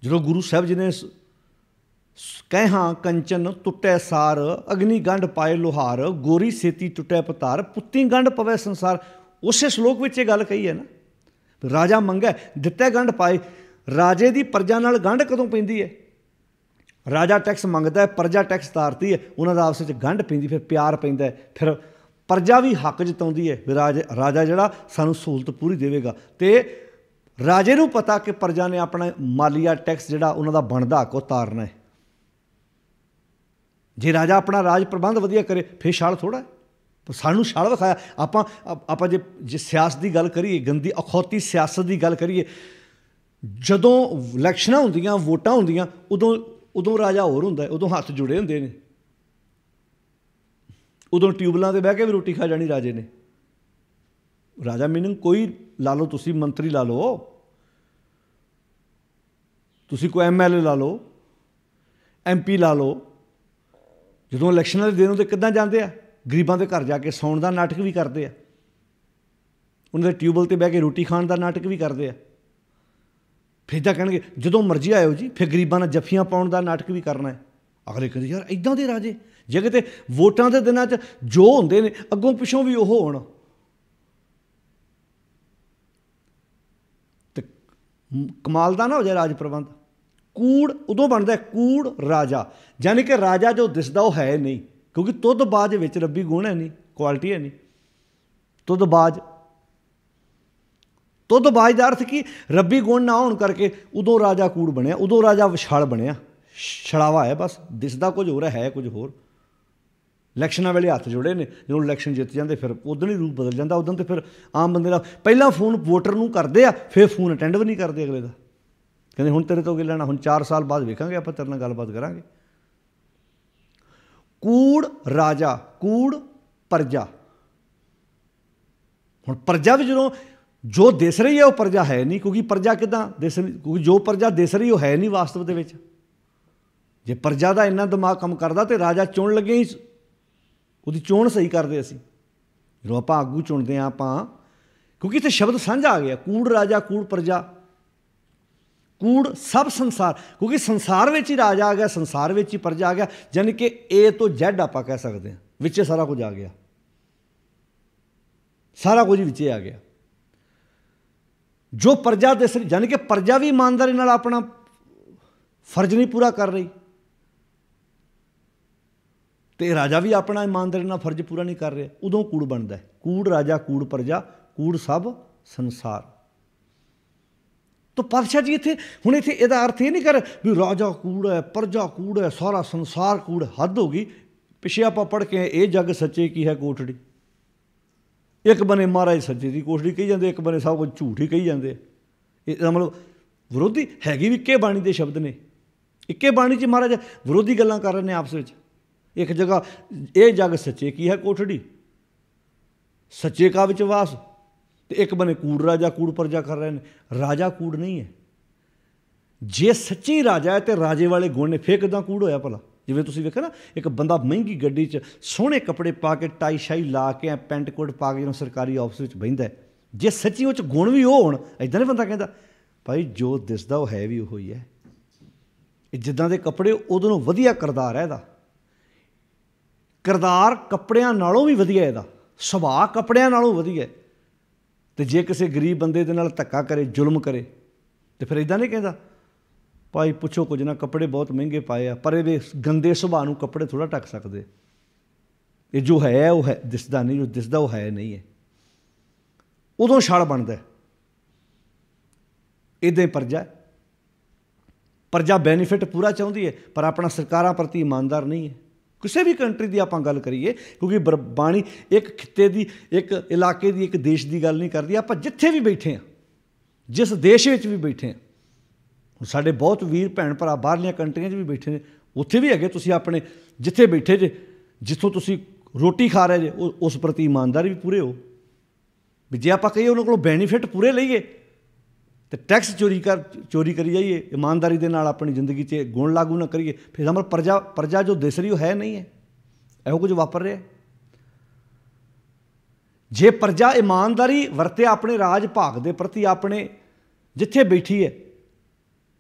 जो गुरु साहब जी ने कहा कंचन टुटै सार, अग्नि गंढ पाए लोहार, गोरी सेती टुटै पतार, पुत्ती गंढ पवै संसार। उस श्लोक में ये गल कही है ना, राजा मंगै दिते गंढ पाए। राजे की प्रजा नाल गंढ कदों पैंदी है? राजा टैक्स मंगता है, प्रजा टैक्स तारती है, उन्होंने आपस में गंढ पैंदी, फिर प्यार पैंदा है, फिर प्रजा भी हक जताउंदी है भी राजा जिहड़ा सानूं सहूलत पूरी देवेगा। तो राजे नूं पता कि प्रजा ने अपना मालीआ टैक्स जिहड़ा उन्हां दा बनदा हक ओह तारना है। जे राजा अपना राज प्रबंध वधिया करे फिर छल थोड़ा है, पर सानूं छल विखाया। आपां जे सियासत की गल करिए, गंदी अखौती सियासत की गल करिए, जदों इलैक्शनां हुंदियां, वोटां हुंदियां, उदों राजा होर हुंदा है, उदों हत्थ जुड़े हुंदे ने, उदों ट्यूबलां ते बह के भी रोटी खा जानी राजे ने। राजा मीनिंग कोई ला लो, तुसी मंत्री ला लो, तुसी कोई MLA ला लो, MP ला लो, ਜਦੋਂ ਇਲੈਕਸ਼ਨਾਂ ਦੇ ਦਿਨ ਹੁੰਦੇ ਕਿੱਦਾਂ ਜਾਂਦੇ ਆ, ਗਰੀਬਾਂ ਦੇ ਘਰ ਜਾ ਕੇ ਸੌਣ ਦਾ ਨਾਟਕ ਵੀ ਕਰਦੇ ਆ, ਉਹਨਾਂ ਦੇ ਟਿਊਬਲ 'ਤੇ ਬਹਿ ਕੇ ਰੋਟੀ ਖਾਣ ਦਾ ਨਾਟਕ ਵੀ ਕਰਦੇ ਆ। ਫਿਰ ਤਾਂ ਕਹਿਣਗੇ ਜਦੋਂ ਮਰਜ਼ੀ ਆਇਓ ਜੀ, ਫਿਰ ਗਰੀਬਾਂ ਨਾਲ ਜੱਫੀਆਂ ਪਾਉਣ ਦਾ ਨਾਟਕ ਵੀ ਕਰਨਾ ਹੈ। ਅਗਲੇ ਕਹਿੰਦੇ ਯਾਰ ਇੱਦਾਂ ਦੇ ਰਾਜੇ ਜੇ ਕਿਤੇ ਵੋਟਾਂ ਦੇ ਦਿਨਾਂ 'ਚ ਜੋ ਹੁੰਦੇ ਨੇ ਅੱਗੋਂ ਪਿੱਛੋਂ ਵੀ ਉਹ ਹੋਣ ਤੇ ਕਮਾਲ ਦਾ ਨਾ ਹੋ ਜਾਏ ਰਾਜ ਪ੍ਰਬੰਧ। कूड़ उदों बनता है कूड़ राजा, यानी कि राजा जो दिसदा वो है नहीं, क्योंकि तुदबाज विच रब्बी गुण है नहीं, क्वालिटी है नहीं। तुदबाज का अर्थ की रब्बी गुण ना होने करके उदों राजा कूड़ बनया, उदों राजा छल बनया, छड़ावा है बस, दिसदा कुछ होर है कुछ होर। इलैक्शनां वेले हत्थ जुड़े ने, जो इलैक्शन जित जाते फिर उदण ही रूप बदल जाता। उदण तो फिर आम बंदे दा पहला फोन वोटर नूं करदे आ, फिर फोन अटेंड भी नहीं करते अगले दा, कहते हुण तेरे तो की लेना, हुण 4 साल बाद वेखांगे आपां तेरे नाल गलबात करांगे। कूड़ राजा, कूड़ प्रजा। हुण प्रजा भी जो दिस रही है वो प्रजा है नहीं, क्योंकि प्रजा किदां दिस, क्योंकि जो प्रजा दिस रही वो है नहीं वास्तव दे विच। जे प्रजा का इन्ना दिमाग काम करदा तो राजा चुन लगे ही उसकी चोण सही करते असीं। जो आपां आगू चुनते हैं आपां, क्योंकि इत्थे शब्द साझा आ गया, कूड़ राजा कूड़ प्रजा, कूड़ सब संसार, क्योंकि संसार में ही राजा आ गया, संसार में ही प्रजा आ गया, यानी कि ए तो Z आप कह सकते हैं, विचे सारा कुछ आ गया, सारा कुछ विचे आ गया। जो प्रजा दिस रही, यानी कि प्रजा भी ईमानदारी नाल अपना फर्ज नहीं पूरा कर रही, तो राजा भी अपना ईमानदारी नाल फर्ज पूरा नहीं कर रहा, उदों कूड़ बनता है। कूड़ राजा कूड़ प्रजा कूड़ सब संसार। तो पातशाह जी इत्थे हुण इत्थे इहदा अर्थ ये नहीं कर भी राजा कूड़ है प्रजा कूड़ है सारा संसार कूड़। हद हो गई। पिछे आपां पढ़ के ये जग सच्चे की है कोठड़ी, एक बने महाराज सच्चे की कोठड़ी कही जाते, एक बने सब कुछ झूठ ही कही जाते। इसदा मतलब विरोधी हैगी भी इक्के बाणी के शब्द ने, इक्के बाणी च महाराज विरोधी गल्लां कर रहे हैं आपस में। एक जगह ये जग सच्चे की है कोठड़ी, सच्चे का विचवास, तो एक बने कूड़ राजा कूड़ प्रजा कर रहे हैं। राजा कूड़ नहीं है। जे सच्ची राजा है तो राजे वाले गुण ने, फिर किदां कूड़ होया भला। जिवें तुसीं वेखिआ ना, एक बंदा महंगी गड्डी च सोहणे कपड़े पा के टाई शाई ला के पैंट कोट पा के जो सरकारी ऑफिस में बहिंदा है, जे सच्ची उह च गुण भी वो होण, इदां नहीं बंदा कहंदा भाई जो दिसदा वो है भी उही है। जिद्दां दे कपड़े उदों वधिया किरदार है इहदा, किरदार कपड़ियां नालों भी वधिया इहदा, सुभाਅ कपड़ियां नालों वधिया। तो जे किसी गरीब बंदे दे नाल धक्का करे जुल्म करे तो फिर इदां नहीं कहंदा भाई पुछो कुछ ना, कपड़े बहुत महंगे पाए आ, पर ये गंदे सुभाਅ नूं कपड़े थोड़ा ढक सकते। ये जो है वो है, दिसदा नहीं, जो दिसदा वो है नहीं है। उदों छल बनदा। इदां ही प्रजा, प्रजा बैनीफिट पूरा चाहुंदी है पर अपना सरकारां प्रति ईमानदार नहीं है। किसी भी कंट्री की आपां गल करिए, क्योंकि बाणी एक खिते की एक इलाके की एक देश की गल नहीं करती। आपां जिथे भी बैठे हैं, जिस देश में भी बैठे हैं, साडे बहुत वीर भैन भरा बाहरलियां कंट्रियां भी बैठे ने, उत्थे भी है। तुसीं अपने जिथे बैठे जे, जिथों तुसीं रोटी खा रहे जे, उस प्रति ईमानदारी भी पूरे हो। भी जे आपां कहिए उन्हां कोलों बैनीफिट पूरे लईए तो टैक्स चोरी करी जाइए, ईमानदारी के नाल अपनी जिंदगी च गुण लागू ना करिए, फिर मतलब प्रजा जो दिस रही है नहीं है। इहो कुछ वापर रहा। जे प्रजा ईमानदारी वरते अपने राज भाग के प्रति, अपने जिथे बैठी है,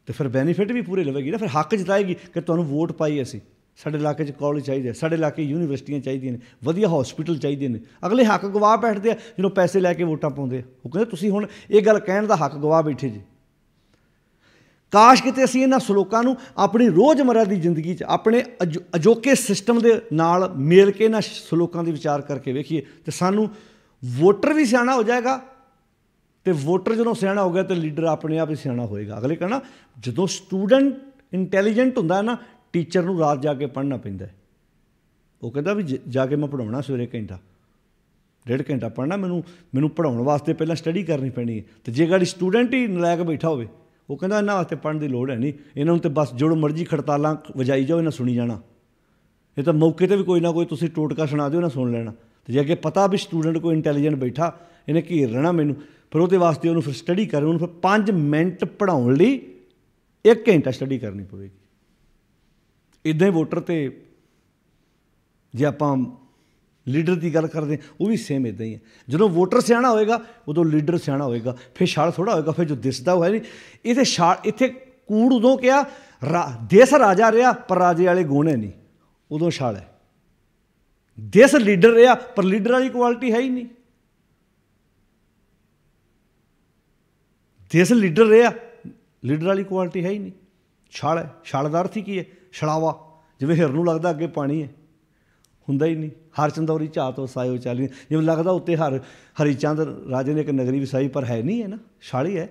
तो फिर बैनीफिट भी पूरे लवेगी ना। फिर हक जताएगी कि तुहानूं वोट पाई असीं, साडे इलाके कॉलेज चाहिए, साडे इलाके यूनीवर्सिटियां चाहिए ने, वधिया हॉस्पिटल चाहिए ने। अगले हक गवा बैठते हैं जो पैसे लैके वोटां पाउंदे। वो कहते तुसीं हुण ये गल कहण दा हक गवा बैठे जी। काश किते असीं इन्हां सलोकां नूं अपनी रोज़मर्रा की जिंदगी च अपने अजोके सिस्टम के नाल मेल के इन्हां सलोकां दी विचार करके वेखीए, तो सानूं वोटर भी सियाणा हो जाएगा। तो वोटर जो सियाणा हो गया तो लीडर अपने आप ही सियाणा होएगा। अगले कहना जो स्टूडेंट इंटैलीजेंट हुंदा है ना, टीचर नूं रात जाके पढ़ना पैंदा है। वो कहता भी जाके मैं पढ़ाउणा सवेरे घंटा 1.5 घंटा पढ़ना, मैनू पढ़ाउण वास्ते पहलां स्टडी करनी पैनी है। तो जे गाड़ी स्टूडेंट ही नलैक बैठा होवे, वो कहता इन्हां वास्ते पढ़न की लोड़ है नहीं, इन्हां नूं ते बस जो मर्जी खड़तालां वजाई जाओ, इन्हां सुनी जाना। ये तो मौके पर भी कोई ना कोई तुसीं टोटका सुणा दिओ, इन्हां सुन लेना। तो जे अगे पता भी स्टूडेंट कोई इंटैलीजेंट बैठा, इन्हें घेर लेना मैनू, फिर वो वास्ते उन्होंने फिर स्टडी कर, उन्होंने फिर 5 मिनट पढ़ाउण लई 1 घंटा स्टडी करनी पवेगी। इदां ही वोटर तो जे आपां लीडर की गल करते हैं वो भी सेम इदां ही है। जो वोटर सियाणा होएगा उदों लीडर सियाणा होएगा, फिर छल थोड़ा होएगा। फिर जो दिसदा है नहीं, इत्थे छल इत्थे कूड़ उदों क्या देश राजा रहा पर राजे वाले गुण है नहीं, उदों छल है। देश लीडर रहा पर लीडर वाली क्वालिटी है ही नहीं। देश लीडर रहा, लीडर वाली क्वालिटी है ही नहीं, छल है। छल दा अर्थ ही की है? छड़ावा। जिवें हिर नूं लगदा अगे पानी है, हुंदा ही नहीं। हर चंदौरी झां तो सायो चाली, जिवें लगदा उत्ते हरीचंद राजे ने एक नगरी वसाई, पर है नहीं है ना, छल ही है।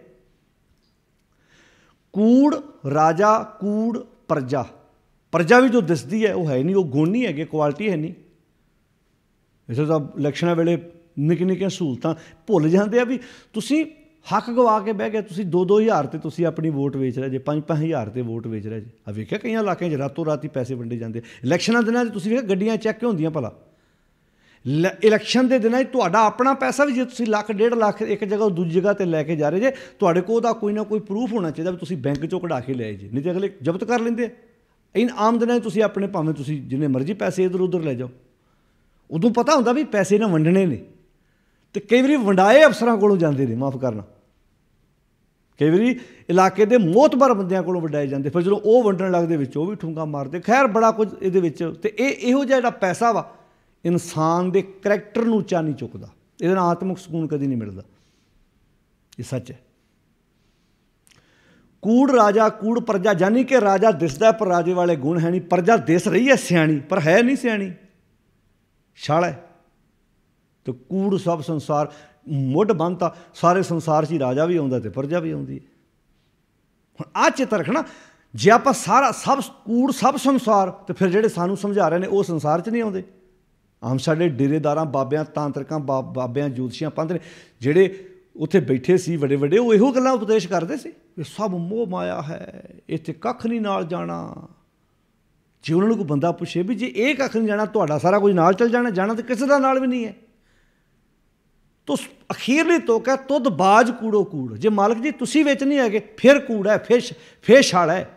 कूड़ राजा कूड़ प्रजा, प्रजा भी जो दिसदी है वो है नहीं, वो गुण नहीं है, क्वालिटी है नहीं। इसे तो इलैक्शनां वेले निक्की निक्कियां सहूलतां भुल जाते हैं। भी तुसीं हक गवा के बह गए, तुसीं 2-2 हज़ार ते तुसीं अपनी वोट वेच रहे जे, 5-5 हज़ार ते वोट वेच रहे जे। आ वेखिआ कई इलाकों च रातों रात ही पैसे वंडे जाते। इलैक्शनां दिनां तुसीं वेखिआ गड्डियां चैक क्यों होंदियां भला? इलैक्शन के दिनां तुहाडा अपना पैसा भी जे तुसीं लाख 1.5 लाख एक जगह दूजी जगह ते लैके जा रहे जे, तुहाडे कोल दा कोई ना कोई प्रूफ होना चाहिए भी तुसीं बैंक चों कढा के लिआए जे, नहीं तो अगले जब्त कर लेंदे। इन आम दिनां तुसीं अपने भावें तुसीं जिन्ने मर्जी पैसे इधर उधर ले जाओ, उदों पता हुंदा भी पैसे ना वंडने ने। तो कई बारी वंडाए अफसरां कोलों जांदे ने, माफ़ करना, कई बारी इलाके के मोहतबर बंदियां कोलों वंडाए जांदे, फिर जो वो वंडण लगदे विच वो भी ठुंगा मारदे। खैर बड़ा कुछ इहदे विच। ते इहो जिहा जिहड़ा पैसा वा इंसान के करैक्टर नूं उच्चा नहीं चुकदा, इहदे नाल आत्मक सकून कदी नहीं मिलदा। ये सच है। कूड़ राजा कूड़ प्रजा, यानी कि राजा दिसदा पर राजे वाले गुण है नहीं, प्रजा दिस रही है सियाणी पर है नहीं सियाणी, छल है। तो कूड़ सब संसार मुੱਢ ਬੰਨਤਾ, सारे संसार 'ਚ ही राजा भी आਉਂਦਾ ਤੇ प्रजा भी आਉਂਦੀ है। ਹੁਣ ਆਹ ਚਿੱਤ ਰੱਖਣਾ, ਜੇ ਆਪਾਂ ਸਾਰਾ ਸਭ ਕੂੜ ਸਭ ਸੰਸਾਰ, ਤੇ ਫਿਰ ਜਿਹੜੇ ਸਾਨੂੰ ਸਮਝਾ ਰਹੇ ਨੇ ਉਹ ਸੰਸਾਰ 'ਚ ਨਹੀਂ ਆਉਂਦੇ। ਆਮ ਸਾਡੇ ਡੇਰੇਦਾਰਾਂ, ਬਾਬਿਆਂ, ਤਾਂਤਰਿਕਾਂ, ਬਾਬਿਆਂ, ਜੋਤਸ਼ੀਆਂ, ਪੰਥ ਨੇ ਜਿਹੜੇ ਉੱਥੇ ਬੈਠੇ ਸੀ ਵੱਡੇ ਵੱਡੇ, ਉਹ ਇਹੋ ਗੱਲਾਂ ਉਪਦੇਸ਼ ਕਰਦੇ ਸੀ ਵੀ ਸਭ ਮੋਹ ਮਾਇਆ ਹੈ, ਇੱਥੇ ਕੱਖ ਨਹੀਂ ਨਾਲ ਜਾਣਾ। ਜੇ ਉਹਨਾਂ ਨੂੰ ਕੋਈ ਬੰਦਾ ਪੁੱਛੇ ਵੀ ਜੇ ਇਹ ਕੱਖ ਨਹੀਂ ਜਾਣਾ, ਤੁਹਾਡਾ ਸਾਰਾ ਕੁਝ ਨਾਲ ਚੱਲ ਜਾਣਾ, ਜਾਣਾ ਤਾਂ ਕਿਸੇ ਦਾ ਨਾਲ ਵੀ ਨਹੀਂ ਹੈ। ਤੋ ਅਖੀਰਲੀ ਤੋਕ ਹੈ ਤੁਧ ਬਾਜ ਕੂੜੋ ਕੂੜ, ਜੇ ਮਾਲਕ ਜੀ ਤੁਸੀਂ ਵਿੱਚ ਨਹੀਂ ਹੈਗੇ ਫਿਰ ਕੂੜ ਹੈ, ਫਿਰ ਛਲ ਹੈ।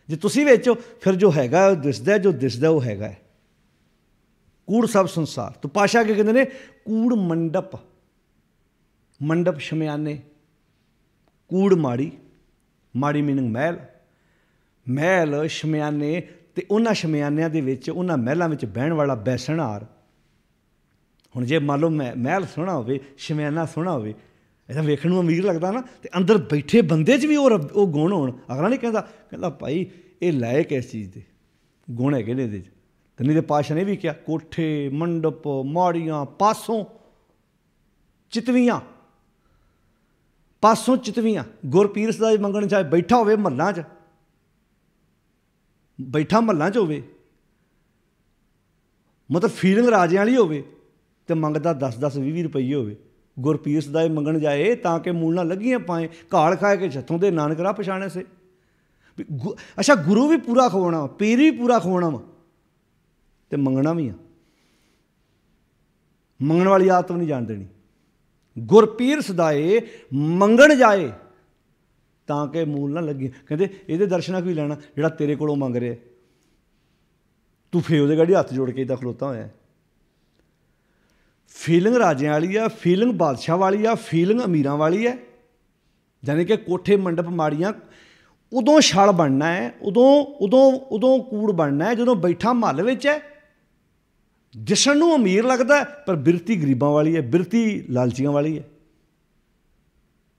ਜੇ ਤੁਸੀਂ ਵਿੱਚ ਹੋ ਫਿਰ ਜੋ ਹੈਗਾ ਉਹ ਦਿਸਦਾ, ਜੋ ਦਿਸਦਾ ਉਹ ਹੈਗਾ। ਕੂੜ ਸਭ ਸੰਸਾਰ। ਤੋ ਪਾਸ਼ਾ ਕੀ ਕਹਿੰਦੇ ਨੇ? ਕੂੜ ਮੰਡਪ, ਮੰਡਪ ਸ਼ਮਿਆਨੇ, ਕੂੜ ਮਾੜੀ, ਮਾੜੀ ਮੀਨਿੰਗ ਮਹਿਲ, ਮਹਿਲ ਸ਼ਮਿਆਨੇ, ਅਤੇ ਉਹਨਾਂ ਸ਼ਮਿਆਨਿਆਂ ਦੇ ਵਿੱਚ, ਉਹਨਾਂ ਮਹਿਲਾਂ ਵਿੱਚ ਬਹਿਣ ਵਾਲਾ ਬੈਸਣਹਾਰ। ਹੁਣ ਜੇ ਮੰਨ ਲਓ ਮਹਿਲ ਸੋਹਣਾ ਹੋਵੇ, ਸ਼ਮਿਆਨਾ ਸੋਹਣਾ ਹੋਵੇ, ਇਹਦਾ ਵੇਖਣ ਨੂੰ ਅਮੀਰ ਲੱਗਦਾ ਨਾ, ਅਤੇ ਅੰਦਰ ਬੈਠੇ ਬੰਦੇ 'ਚ ਵੀ ਉਹ ਗੁਣ ਹੋਣ। ਅਗਲਾ ਨਹੀਂ ਕਹਿੰਦਾ ਭਾਈ ਇਹ ਲਾਇਕ ਇਸ ਚੀਜ਼ ਦੇ ਗੁਣ ਹੈਗੇ ਨੇ ਇਹਦੇ 'ਚ। ਤੇ ਨਹੀਂ ਤਾਂ ਪਾਤਸ਼ਾਹ ਨੇ ਵੀ ਕਿਹਾ ਕੋਠੇ ਮੰਡਪ ਮਾੜੀਆਂ ਪਾਸੋਂ ਚਿਤਵੀਆਂ, ਪਾਸੋਂ ਚਿਤਵੀਆਂ। ਗੁਰਪੀਰ ਸਦਾ ਮੰਗਣ ਚਾਹੇ ਬੈਠਾ ਹੋਵੇ ਮਹੱਲਾਂ 'ਚ, ਬੈਠਾ ਮਹੱਲਾਂ 'ਚ ਹੋਵੇ, ਮਤਲਬ ਫੀਲਿੰਗ ਰਾਜਿਆਂ ਵਾਲੀ ਹੋਵੇ, ਅਤੇ ਮੰਗਦਾ 10-10 20 ਰੁਪਈਏ ਹੋਵੇ। ਗੁਰਪੀਰ ਸਦਾ ਮੰਗਣ ਜਾਏ ਤਾਂ ਕਿ ਮੂਲ ਨਾ ਲੱਗੀਆਂ ਪਾਏ, ਘਾਲ ਖਾਏ ਕੇ ਛੱਥੋਂ ਦੇ ਨਾਨਕ ਰਾਹ ਪਛਾਣੇ ਸੇ। ਅੱਛਾ ਗੁਰੂ ਵੀ ਪੂਰਾ ਖਵਾਉਣਾ, ਪੀਰ ਵੀ ਪੂਰਾ ਖਵਾਉਣਾ ਵਾ, ਅਤੇ ਮੰਗਣਾ ਵੀ ਆ। ਮੰਗਣ ਵਾਲੀ ਆਦਤ ਨਹੀਂ ਜਾਣ ਦੇਣੀ। ਗੁਰਪੀਰ ਸਦਾਏ ਮੰਗਣ ਜਾਏ ਤਾਂ ਕਿ ਮੂਲ ਨਾ ਲੱਗੀ। ਕਹਿੰਦੇ ਇਹਦੇ ਦਰਸ਼ਨਾਂ ਕੀ ਲੈਣਾ ਜਿਹੜਾ ਤੇਰੇ ਕੋਲੋਂ ਮੰਗ ਰਿਹਾ, ਤੂੰ ਫੇਰ ਉਹਦੇ ਗਾੜੀ ਹੱਥ ਜੋੜ ਕੇ ਇੱਦਾਂ ਖਲੋਤਾ ਹੋਇਆ। ਫੀਲਿੰਗ ਰਾਜਿਆਂ ਵਾਲੀ ਆ, ਫੀਲਿੰਗ ਬਾਦਸ਼ਾਹ ਵਾਲੀ ਆ, ਫੀਲਿੰਗ ਅਮੀਰਾਂ ਵਾਲੀ ਹੈ। ਯਾਨੀ ਕਿ ਕੋਠੇ ਮੰਡਪ ਮਾੜੀਆਂ ਉਦੋਂ ਛਲ ਬਣਨਾ ਹੈ, ਉਦੋਂ ਕੂੜ ਬਣਨਾ ਹੈ ਜਦੋਂ ਬੈਠਾ ਮਹੱਲ ਵਿੱਚ ਹੈ, ਦਿਸਣ ਨੂੰ ਅਮੀਰ ਲੱਗਦਾ ਪਰ ਬਿਰਤੀ ਗਰੀਬਾਂ ਵਾਲੀ ਹੈ, ਬਿਰਤੀ ਲਾਲਚੀਆਂ ਵਾਲੀ ਹੈ।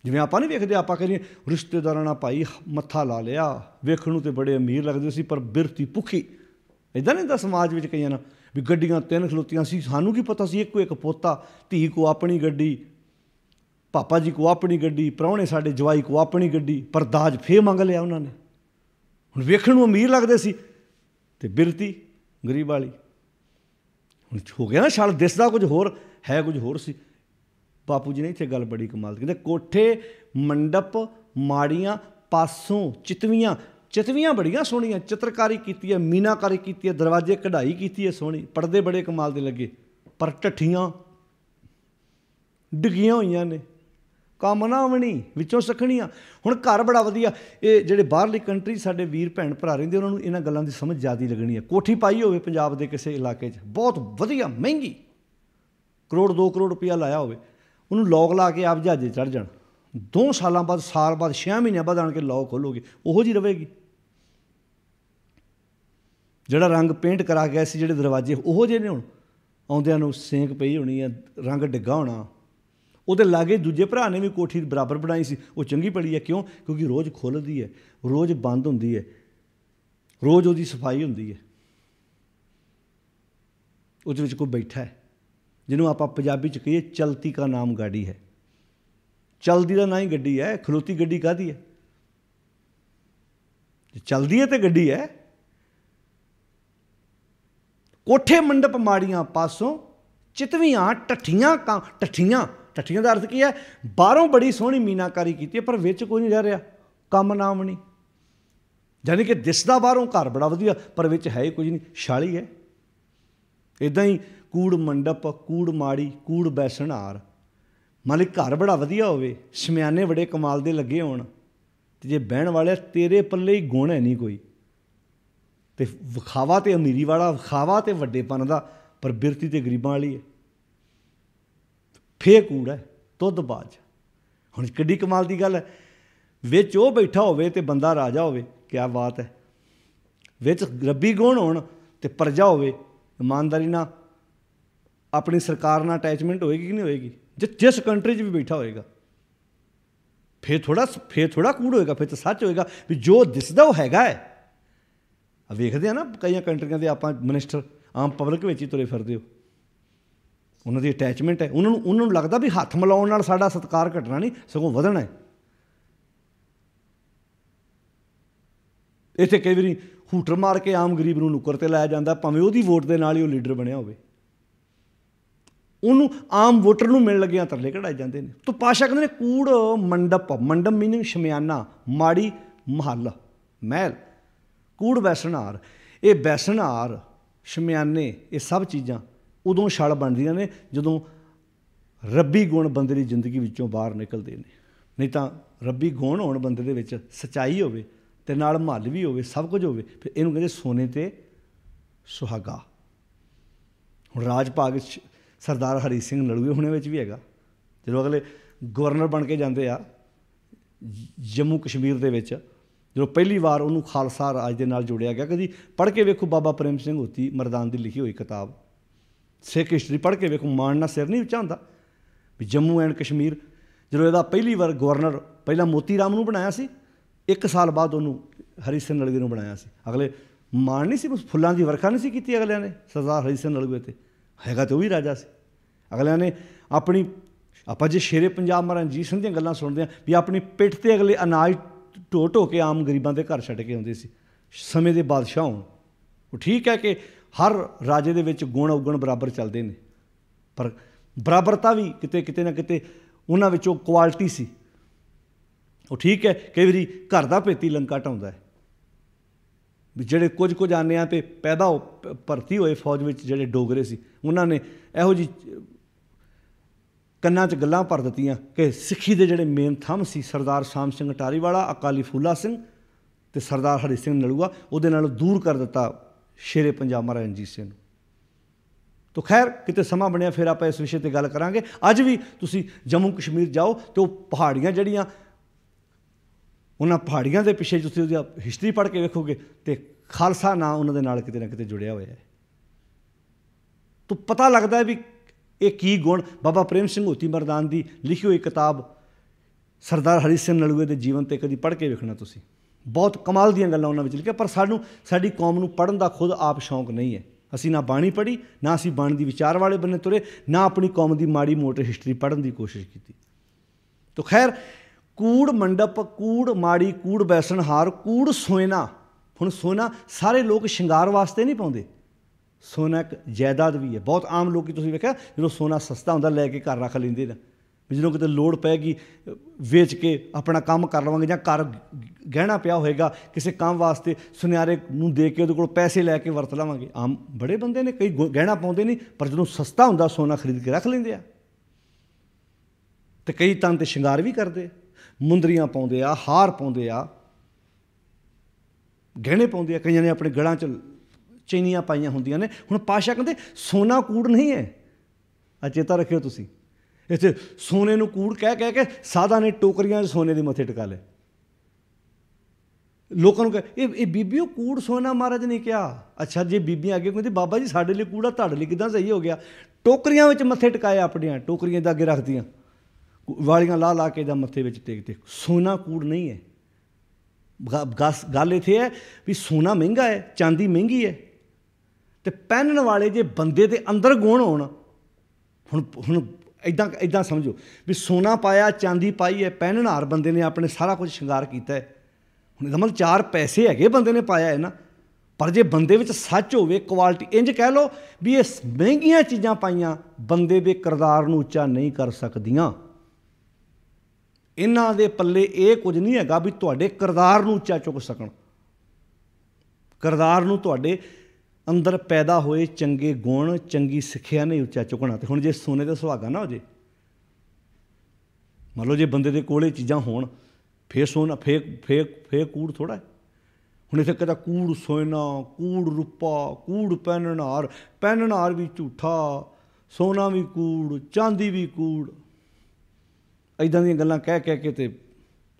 ਜਿਵੇਂ ਆਪਾਂ ਨਹੀਂ ਵੇਖਦੇ, ਆਪਾਂ ਕਰੀਏ ਰਿਸ਼ਤੇਦਾਰਾਂ ਨਾਲ ਭਾਈ ਮੱਥਾ ਲਾ ਲਿਆ, ਵੇਖਣ ਨੂੰ ਤਾਂ ਬੜੇ ਅਮੀਰ ਲੱਗਦੇ ਸੀ ਪਰ ਬਿਰਤੀ ਭੁੱਖੀ। ਇੱਦਾਂ ਨਹੀਂ ਹੁੰਦਾ ਸਮਾਜ ਵਿੱਚ ਕਈਆਂ ਨਾਲ ਵੀ ਗੱਡੀਆਂ 3 ਖਲੋਤੀਆਂ ਸੀ, ਸਾਨੂੰ ਕੀ ਪਤਾ ਸੀ ਇੱਕੋ ਇੱਕ ਪੋਤਾ, ਧੀ ਕੋ ਆਪਣੀ ਗੱਡੀ, ਪਾਪਾ ਜੀ ਕੋ ਆਪਣੀ ਗੱਡੀ, ਪ੍ਰਾਹੁਣੇ ਸਾਡੇ ਜਵਾਈ ਕੋ ਆਪਣੀ ਗੱਡੀ, ਪਰ ਦਾਜ ਫੇਰ ਮੰਗ ਲਿਆ ਉਹਨਾਂ ਨੇ। ਹੁਣ ਵੇਖਣ ਨੂੰ ਅਮੀਰ ਲੱਗਦੇ ਸੀ ਅਤੇ ਬਿਰਤੀ ਗਰੀਬ ਵਾਲੀ। ਹੁਣ ਹੋ ਗਿਆ ਨਾ ਛਲ, ਦਿਸਦਾ ਕੁਝ ਹੋਰ ਹੈ ਕੁਝ ਹੋਰ ਸੀ। ਬਾਪੂ ਜੀ ਨੇ ਇੱਥੇ ਗੱਲ ਬੜੀ ਕਮਾਲ ਕਹਿੰਦੇ ਕੋਠੇ ਮੰਡਪ ਮਾੜੀਆਂ ਪਾਸੋਂ ਚਿਤਵੀਆਂ, ਚਿਤਵੀਆਂ ਬੜੀਆਂ ਸੋਹਣੀਆਂ, ਚਿੱਤਰਕਾਰੀ ਕੀਤੀ ਹੈ, ਮੀਨਾਕਾਰੀ ਕੀਤੀ ਹੈ, ਦਰਵਾਜ਼ੇ ਕਢਾਈ ਕੀਤੀ ਹੈ ਸੋਹਣੀ, ਪਰਦੇ ਬੜੇ ਕਮਾਲ ਦੇ ਲੱਗੇ, ਪਰ ਢੱਠੀਆਂ ਡਿੱਗੀਆਂ ਹੋਈਆਂ ਨੇ, ਕੰਮ ਨਾ ਆਵਣੀ ਵਿੱਚੋਂ ਸਖਣੀਆਂ। ਹੁਣ ਘਰ ਬੜਾ ਵਧੀਆ, ਇਹ ਜਿਹੜੇ ਬਾਹਰਲੀ ਕੰਟਰੀ ਸਾਡੇ ਵੀਰ ਭੈਣ ਭਰਾ ਰਹਿੰਦੇ ਉਹਨਾਂ ਨੂੰ ਇਹਨਾਂ ਗੱਲਾਂ ਦੀ ਸਮਝ ਜ਼ਿਆਦਾ ਲੱਗਣੀ ਹੈ। ਕੋਠੀ ਪਾਈ ਹੋਵੇ ਪੰਜਾਬ ਦੇ ਕਿਸੇ ਇਲਾਕੇ 'ਚ ਬਹੁਤ ਵਧੀਆ ਮਹਿੰਗੀ, ਕਰੋੜ 2 ਕਰੋੜ ਰੁਪਇਆ ਲਾਇਆ ਹੋਵੇ, ਉਹਨੂੰ ਲੋਕ ਲਾ ਕੇ ਆਪ ਜਹਾਜ਼ੇ ਚੜ੍ਹ ਜਾਣ, 2 ਸਾਲਾਂ ਬਾਅਦ, ਸਾਲ ਬਾਅਦ, 6 ਮਹੀਨਿਆਂ ਬਾਅਦ ਆਣ ਕੇ ਲੋਕ ਖੋਲੋਗੇ, ਉਹੋ ਜਿਹੀ ਰਹੇਗੀ। ਜਿਹੜਾ ਰੰਗ ਪੇਂਟ ਕਰਾ ਗਿਆ ਸੀ, ਜਿਹੜੇ ਦਰਵਾਜ਼ੇ ਉਹੋ ਜਿਹੇ ਨੇ, ਹੁਣ ਆਉਂਦਿਆਂ ਨੂੰ ਸੇਂਕ ਪਈ ਹੋਣੀ ਆ, ਰੰਗ ਡਿੱਗਾ ਹੋਣਾ। ਉਹਦੇ ਲਾਗੇ ਦੂਜੇ ਭਰਾ ਨੇ ਵੀ ਕੋਠੀ ਬਰਾਬਰ ਬਣਾਈ ਸੀ, ਉਹ ਚੰਗੀ ਪੜੀ ਹੈ। ਕਿਉਂ? ਕਿਉਂਕਿ ਰੋਜ਼ ਖੁੱਲ੍ਹਦੀ ਹੈ, ਰੋਜ਼ ਬੰਦ ਹੁੰਦੀ ਹੈ, ਰੋਜ਼ ਉਹਦੀ ਸਫਾਈ ਹੁੰਦੀ ਹੈ। ਉਹਦੇ ਵਿੱਚ ਕੋਈ ਬੈਠਾ ਹੈ, ਜਿਹਨੂੰ ਆਪਾਂ ਪੰਜਾਬੀ 'ਚ ਕਹੀਏ ਚਲਤੀ ਕਾ ਨਾਮ ਗਾੜੀ ਹੈ। ਚਲਦੀ ਦਾ ਨਾਂ ਹੀ ਗੱਡੀ ਹੈ, ਖਲੋਤੀ ਗੱਡੀ ਕਾਹਦੀ ਹੈ? ਜੇ ਚਲਦੀ ਹੈ ਤਾਂ ਗੱਡੀ ਹੈ। ਕੋਠੇ ਮੰਡਪ ਮਾੜੀਆਂ ਪਾਸੋਂ ਚਿਤਵੀਆਂ ਢੱਠੀਆਂ, ਢੱਠੀਆਂ ਦਾ ਅਰਥ ਕੀ ਹੈ? ਬਾਹਰੋਂ ਬੜੀ ਸੋਹਣੀ ਮੀਨਾਕਾਰੀ ਕੀਤੀ ਹੈ ਪਰ ਵਿੱਚ ਕੋਈ ਨਹੀਂ ਰਹਿ ਰਿਹਾ, ਕੰਮ ਨਾਮ ਨਹੀਂ। ਯਾਨੀ ਕਿ ਦਿਸਦਾ ਬਾਹਰੋਂ ਘਰ ਬੜਾ ਵਧੀਆ ਪਰ ਵਿੱਚ ਹੈ ਹੀ ਕੁਝ ਨਹੀਂ, ਛਾਲੀ ਹੈ। ਇੱਦਾਂ ਹੀ ਕੂੜ ਮੰਡਪ, ਕੂੜ ਮਾੜੀ, ਕੂੜ ਬੈਸਣਹਾਰ। ਮੰਨ ਲਈ ਘਰ ਬੜਾ ਵਧੀਆ ਹੋਵੇ, ਸ਼ਮਿਆਨੇ ਬੜੇ ਕਮਾਲ ਦੇ ਲੱਗੇ ਹੋਣ, ਅਤੇ ਜੇ ਬਹਿਣ ਵਾਲੇ ਤੇਰੇ ਪੱਲੇ ਹੀ ਗੁਣ ਹੈ ਨਹੀਂ ਕੋਈ, ਅਤੇ ਵਿਖਾਵਾ ਅਤੇ ਅਮੀਰੀ ਵਾਲਾ, ਵਿਖਾਵਾ ਅਤੇ ਵੱਡੇਪਨ ਦਾ, ਪਰ ਬਿਰਤੀ ਅਤੇ ਗਰੀਬਾਂ ਵਾਲੀ ਹੈ। ਫੇਰ ਕੂੜ ਹੈ, ਤੁਧ ਬਾਜ। ਹੁਣ ਕਿੱਡੀ ਕਮਾਲ ਦੀ ਗੱਲ ਹੈ, ਵਿੱਚ ਉਹ ਬੈਠਾ ਹੋਵੇ ਅਤੇ ਬੰਦਾ ਰਾਜਾ ਹੋਵੇ, ਕਿਆ ਬਾਤ ਹੈ। ਵਿੱਚ ਰੱਬੀ ਗੁਣ ਹੋਣ ਅਤੇ ਪ੍ਰਜਾ ਹੋਵੇ, ਇਮਾਨਦਾਰੀ ਨਾਲ ਆਪਣੀ ਸਰਕਾਰ ਨਾਲ ਅਟੈਚਮੈਂਟ ਹੋਏਗੀ ਕਿ ਨਹੀਂ ਹੋਏਗੀ? ਜਿਸ ਕੰਟਰੀ 'ਚ ਵੀ ਬੈਠਾ ਹੋਏਗਾ। फिर थोड़ा कूड़ होएगा, फिर तो सच होएगा भी जो दिसदा वो हैगा है। वेखते हैं ना कई कंट्रियां के आप मिनिस्टर आम पब्लिक में ही तुरे फिरदे हो, उन्होंने अटैचमेंट है, उन्होंने लगता भी हथ मिलाने नाल साडा सत्कार घटना नहीं सगों वधना है। इत्थे कई बारी हूटर मार के आम गरीब नूं नुक्कर ते लाया जाता, भावें उहदी वोट दे नाल ही वो लीडर बनया होवे, उन्होंने आम वोटर नूं मिलण लग्गियां तरले कढाए जाते हैं। तो पाशा कहते हैं कूड़ मंडप, मंडप मीनिंग शमियाना, माड़ी महल महल, कूड़ बैसणहार। ये बैसणहार शमियाने ये सब चीज़ां उदों छल बनदियां ने जदों रब्बी गुण बंदे की जिंदगी विचों बाहर निकलते हैं। नहीं तो रब्बी गुण होण बंदे दे विच सच्चाई होवे ते नाल महल भी होवे, सब कुछ होवे, फिर इहनूं कहंदे सोने ते सुहागा। हुण राज भाग सरदार हरी सिंह नलूए हुणे विच भी हैगा, जदों अगले गवर्नर बन के जाते आ जम्मू कश्मीर दे विच, जो पहली बार उन्होंने खालसा राज के नाल जोड़िया गया। कभी पढ़ के वेखो बाबा प्रेम सिंह होती मरदान की लिखी हुई किताब, सिख हिस्टरी पढ़ के वेखो, माणना सिर नहीं उच्चा होंदा भी जम्मू एंड कश्मीर जो यदा पहली बार गवर्नर पहला मोती राम नूं बनाया सी, 1 साल बाद उन्होंने हरी सिंह नलूए नूं बनाया सी। अगले माण नहीं सी, फुल्लां दी वर्खा नहीं सी कीती अगलियां ने सरदार हरी सिंह नलूए ते, हैगा तो वही राजा से। अगलियां ने अपनी आप जो शेरे पंजाब महाराज रणजीत सिंह दी गल्लां सुनते हैं भी अपनी पिठ ते अगले अनाज ढो ढो के आम गरीबां दे घर छड्ड के आउंदे सी, समय दे बादशाह होण। वो ठीक है कि हर राजे दे विच गुण अवगुण बराबर चलते हैं, पर बराबरता भी किते किते ना किते उन्हां विचों क्वालिटी सी। वो ठीक है कई बारी घर दा भेती लंका ढाउंदा है भी जिहड़े कुछ आने पे पैदा हो भर्ती होए फौज में जिहड़े डोगरे सी, उन्होंने इहो जी कन्नां च गल्लां भर दित्तियां कि सिੱਖੀ ਦੇ ਜਿਹੜੇ मेन थंब सी सरदार शाम सिंह अटारी वाला, अकाली फूला सिंह ते सरदार हरी सिंह नलूआ, ਉਹਦੇ ਨਾਲ दूर कर दिता शेरे पंजाब महाराज रणजीत सिंह ਨੂੰ। तो खैर किते समा बनया फिर आप इस विषय पर गल करांगे। अज भी तुसी जम्मू कश्मीर जाओ तो पहाड़ियां जड़ियां उन्हां पहाड़ियां दे पिछे तुसी उहदी हिस्टरी पढ़ के वेखोगे तो खालसा नां उन्हां दे नाल किते ना किते जुड़िया होया है। तो पता लगता है भी ये की गुण बाबा प्रेम सिंह होती मरदान की लिखी हुई किताब सरदार हरी सिंह नलूए के जीवन पर कभी पढ़ के वेखना तुसी, बहुत कमाल दी गल्लां उन्हां विच लिखिया। पर सानूं साडी कौम नूं पढ़न का खुद आप शौक नहीं है, असी ना बाणी पढ़ी, ना असी बाणी दी विचार वाले बने तुरे, ना अपनी कौम की माड़ी मोटी हिस्टरी पढ़न की कोशिश की। तो खैर कूड़ मंडप, कूड़ माड़ी, कूड़ बैसणहार, कूड़ सोयना। हुण सोना सारे लोग शिंगार वास्ते नहीं पाउंदे, सोना एक जायदाद भी है। बहुत आम लोग तुसीं वेखिया जो सोना सस्ता हुंदा लैके घर रख लेंदे ने, जो किते लोड़ पैगी वेच के अपना काम कर लवांगे, जां घर गहना पिया होएगा किसी काम वास्ते सुनियारे नूं दे के उहदे कोल पैसे लैके वरत लवांगे। आम बड़े बंदे ने, कई गहना पाउंदे नहीं, पर जदों सस्ता हुंदा सोना खरीद के रख लेंदे आ। ते कई तन ते शिंगार भी करदे, मुंदरियां पाउंदे आ, हार पाउंदे आ, गहने पाउंदे आ, कईयां ने अपने गढ़ां च चैनियां पाइयां होंदियां ने। हुण पाशा कहंदे सोना कूड़ नहीं है, चेता रखियो तुसीं, इत्थे सोने नूं कूड़ कह कह के साधा ने टोकरियां सोने दे मत्थे टिका ले। लोगों को ये बीबियों कूड़ सोना महाराज ने कहा। अच्छा जे बीबियां अगे कहती बाबा जी साढ़े लिए कूड़ा तुहाडे लिए किदां सही हो गया, टोकरियां विच मत्थे टिकाए अपनियां, टोकरियां अगे रख दियां, वालियां ला ला के मत्थे विच टेक टेक। सोना कूड़ नहीं है। गल इत्थे है भी सोना महंगा है, चांदी महंगी है, तो पहनण वाले जे बंदे दे अंदर गुण होण, हुण इदां इदां समझो भी सोना पाया, चांदी पाई है, पहनणहार बंदे ने अपने सारा कुछ श्रृंगार किया है। हुण इहदा मतलब 4 पैसे हैगे बंदे ने पाया है ना, पर जे बंदे विच सच होवे, क्वालिटी, इंज कह लो भी ये महंगियां चीज़ां पाइयां बंदे दे किरदार नूं उच्चा नहीं कर सकदियां। इन्हां दे पल्ले ये कुछ नहीं हैगा भी तुहाडे किरदार नूं उच्चा चुक सकण। किरदार नूं तुहाडे अंदर पैदा होए चंगे गुण, चंगी सिक्ख्या नहीं उच्चा चुकना। तो हुण जे सोने का सुहागा ना हो जे, मान लो जे बंदे दे कोले चीज़ां होण, फिर सोना फिर कूड़ थोड़ा है। हुण इत्थे कहता कूड़ सोना, कूड़ रुपा, कूड़ पहनणहार, पहनणहार भी झूठा, सोना भी कूड़, चांदी भी कूड़, इदां दीयां गल्लां कह कह के ते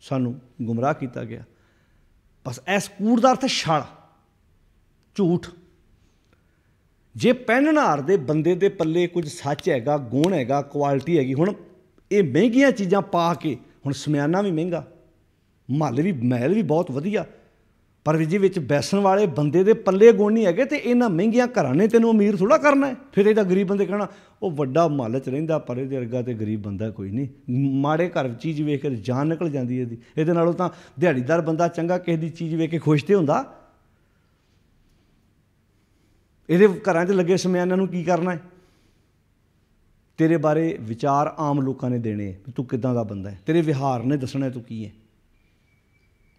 सानूं गुमराह किया गया। बस इस कूड़ दा अर्थ छल, झूठ। जे पहनणहार दे बंदे दे पल्ले कुछ सच हैगा, गुण हैगा, क्वालिटी हैगी, हुण ये महंगियां चीज़ां पा के ਹੁਣ ਸਮਿਆਨਾ ਵੀ ਮਹਿੰਗਾ, ਮਹੱਲ ਵੀ, ਮਹਿਲ ਵੀ ਬਹੁਤ ਵਧੀਆ, ਪਰ ਜੇ ਵਿੱਚ ਬੈਸਣ ਵਾਲੇ ਬੰਦੇ ਦੇ ਪੱਲੇ ਗੁਣ ਨਹੀਂ ਹੈਗੇ ਤੇ ਇਹਨਾਂ ਮਹਿੰਗੀਆਂ ਘਰਾਂ ਨੇ ਤੈਨੂੰ ਅਮੀਰ ਥੋੜ੍ਹਾ ਕਰਨਾ ਹੈ। ਫਿਰ ਇਹਦਾ ਗਰੀਬ ਬੰਦੇ ਕਹਿਣਾ ਉਹ ਵੱਡਾ ਮਹੱਲ 'ਚ ਰਹਿੰਦਾ ਪਰ ਇਹਦੇ ਵਰਗਾ ਤੇ ਗਰੀਬ ਬੰਦਾ ਕੋਈ ਨਹੀਂ। ਮਾੜੇ ਘਰ ਚੀਜ਼ ਵੇਖ ਕੇ ਜਾਨ ਨਿਕਲ ਜਾਂਦੀ ਇਹਦੀ। ਇਹਦੇ ਨਾਲੋਂ ਤਾਂ ਦਿਹਾੜੀਦਾਰ ਬੰਦਾ ਚੰਗਾ ਕਿਸੇ ਦੀ ਚੀਜ਼ ਵੇਖ ਕੇ ਖੁਸ਼ ਤੇ ਹੁੰਦਾ। ਇਹਦੇ ਘਰਾਂ 'ਚ ਲੱਗੇ ਸਮਿਆਨਾਂ ਨੂੰ ਕੀ ਕਰਨਾ ਹੈ? ਤੇਰੇ ਬਾਰੇ ਵਿਚਾਰ ਆਮ ਲੋਕਾਂ ਨੇ ਦੇਣੇ ਵੀ ਤੂੰ ਕਿੱਦਾਂ ਦਾ ਬੰਦਾ ਹੈ, ਤੇਰੇ ਵਿਹਾਰ ਨੇ ਦੱਸਣਾ ਤੂੰ ਕੀ ਹੈ।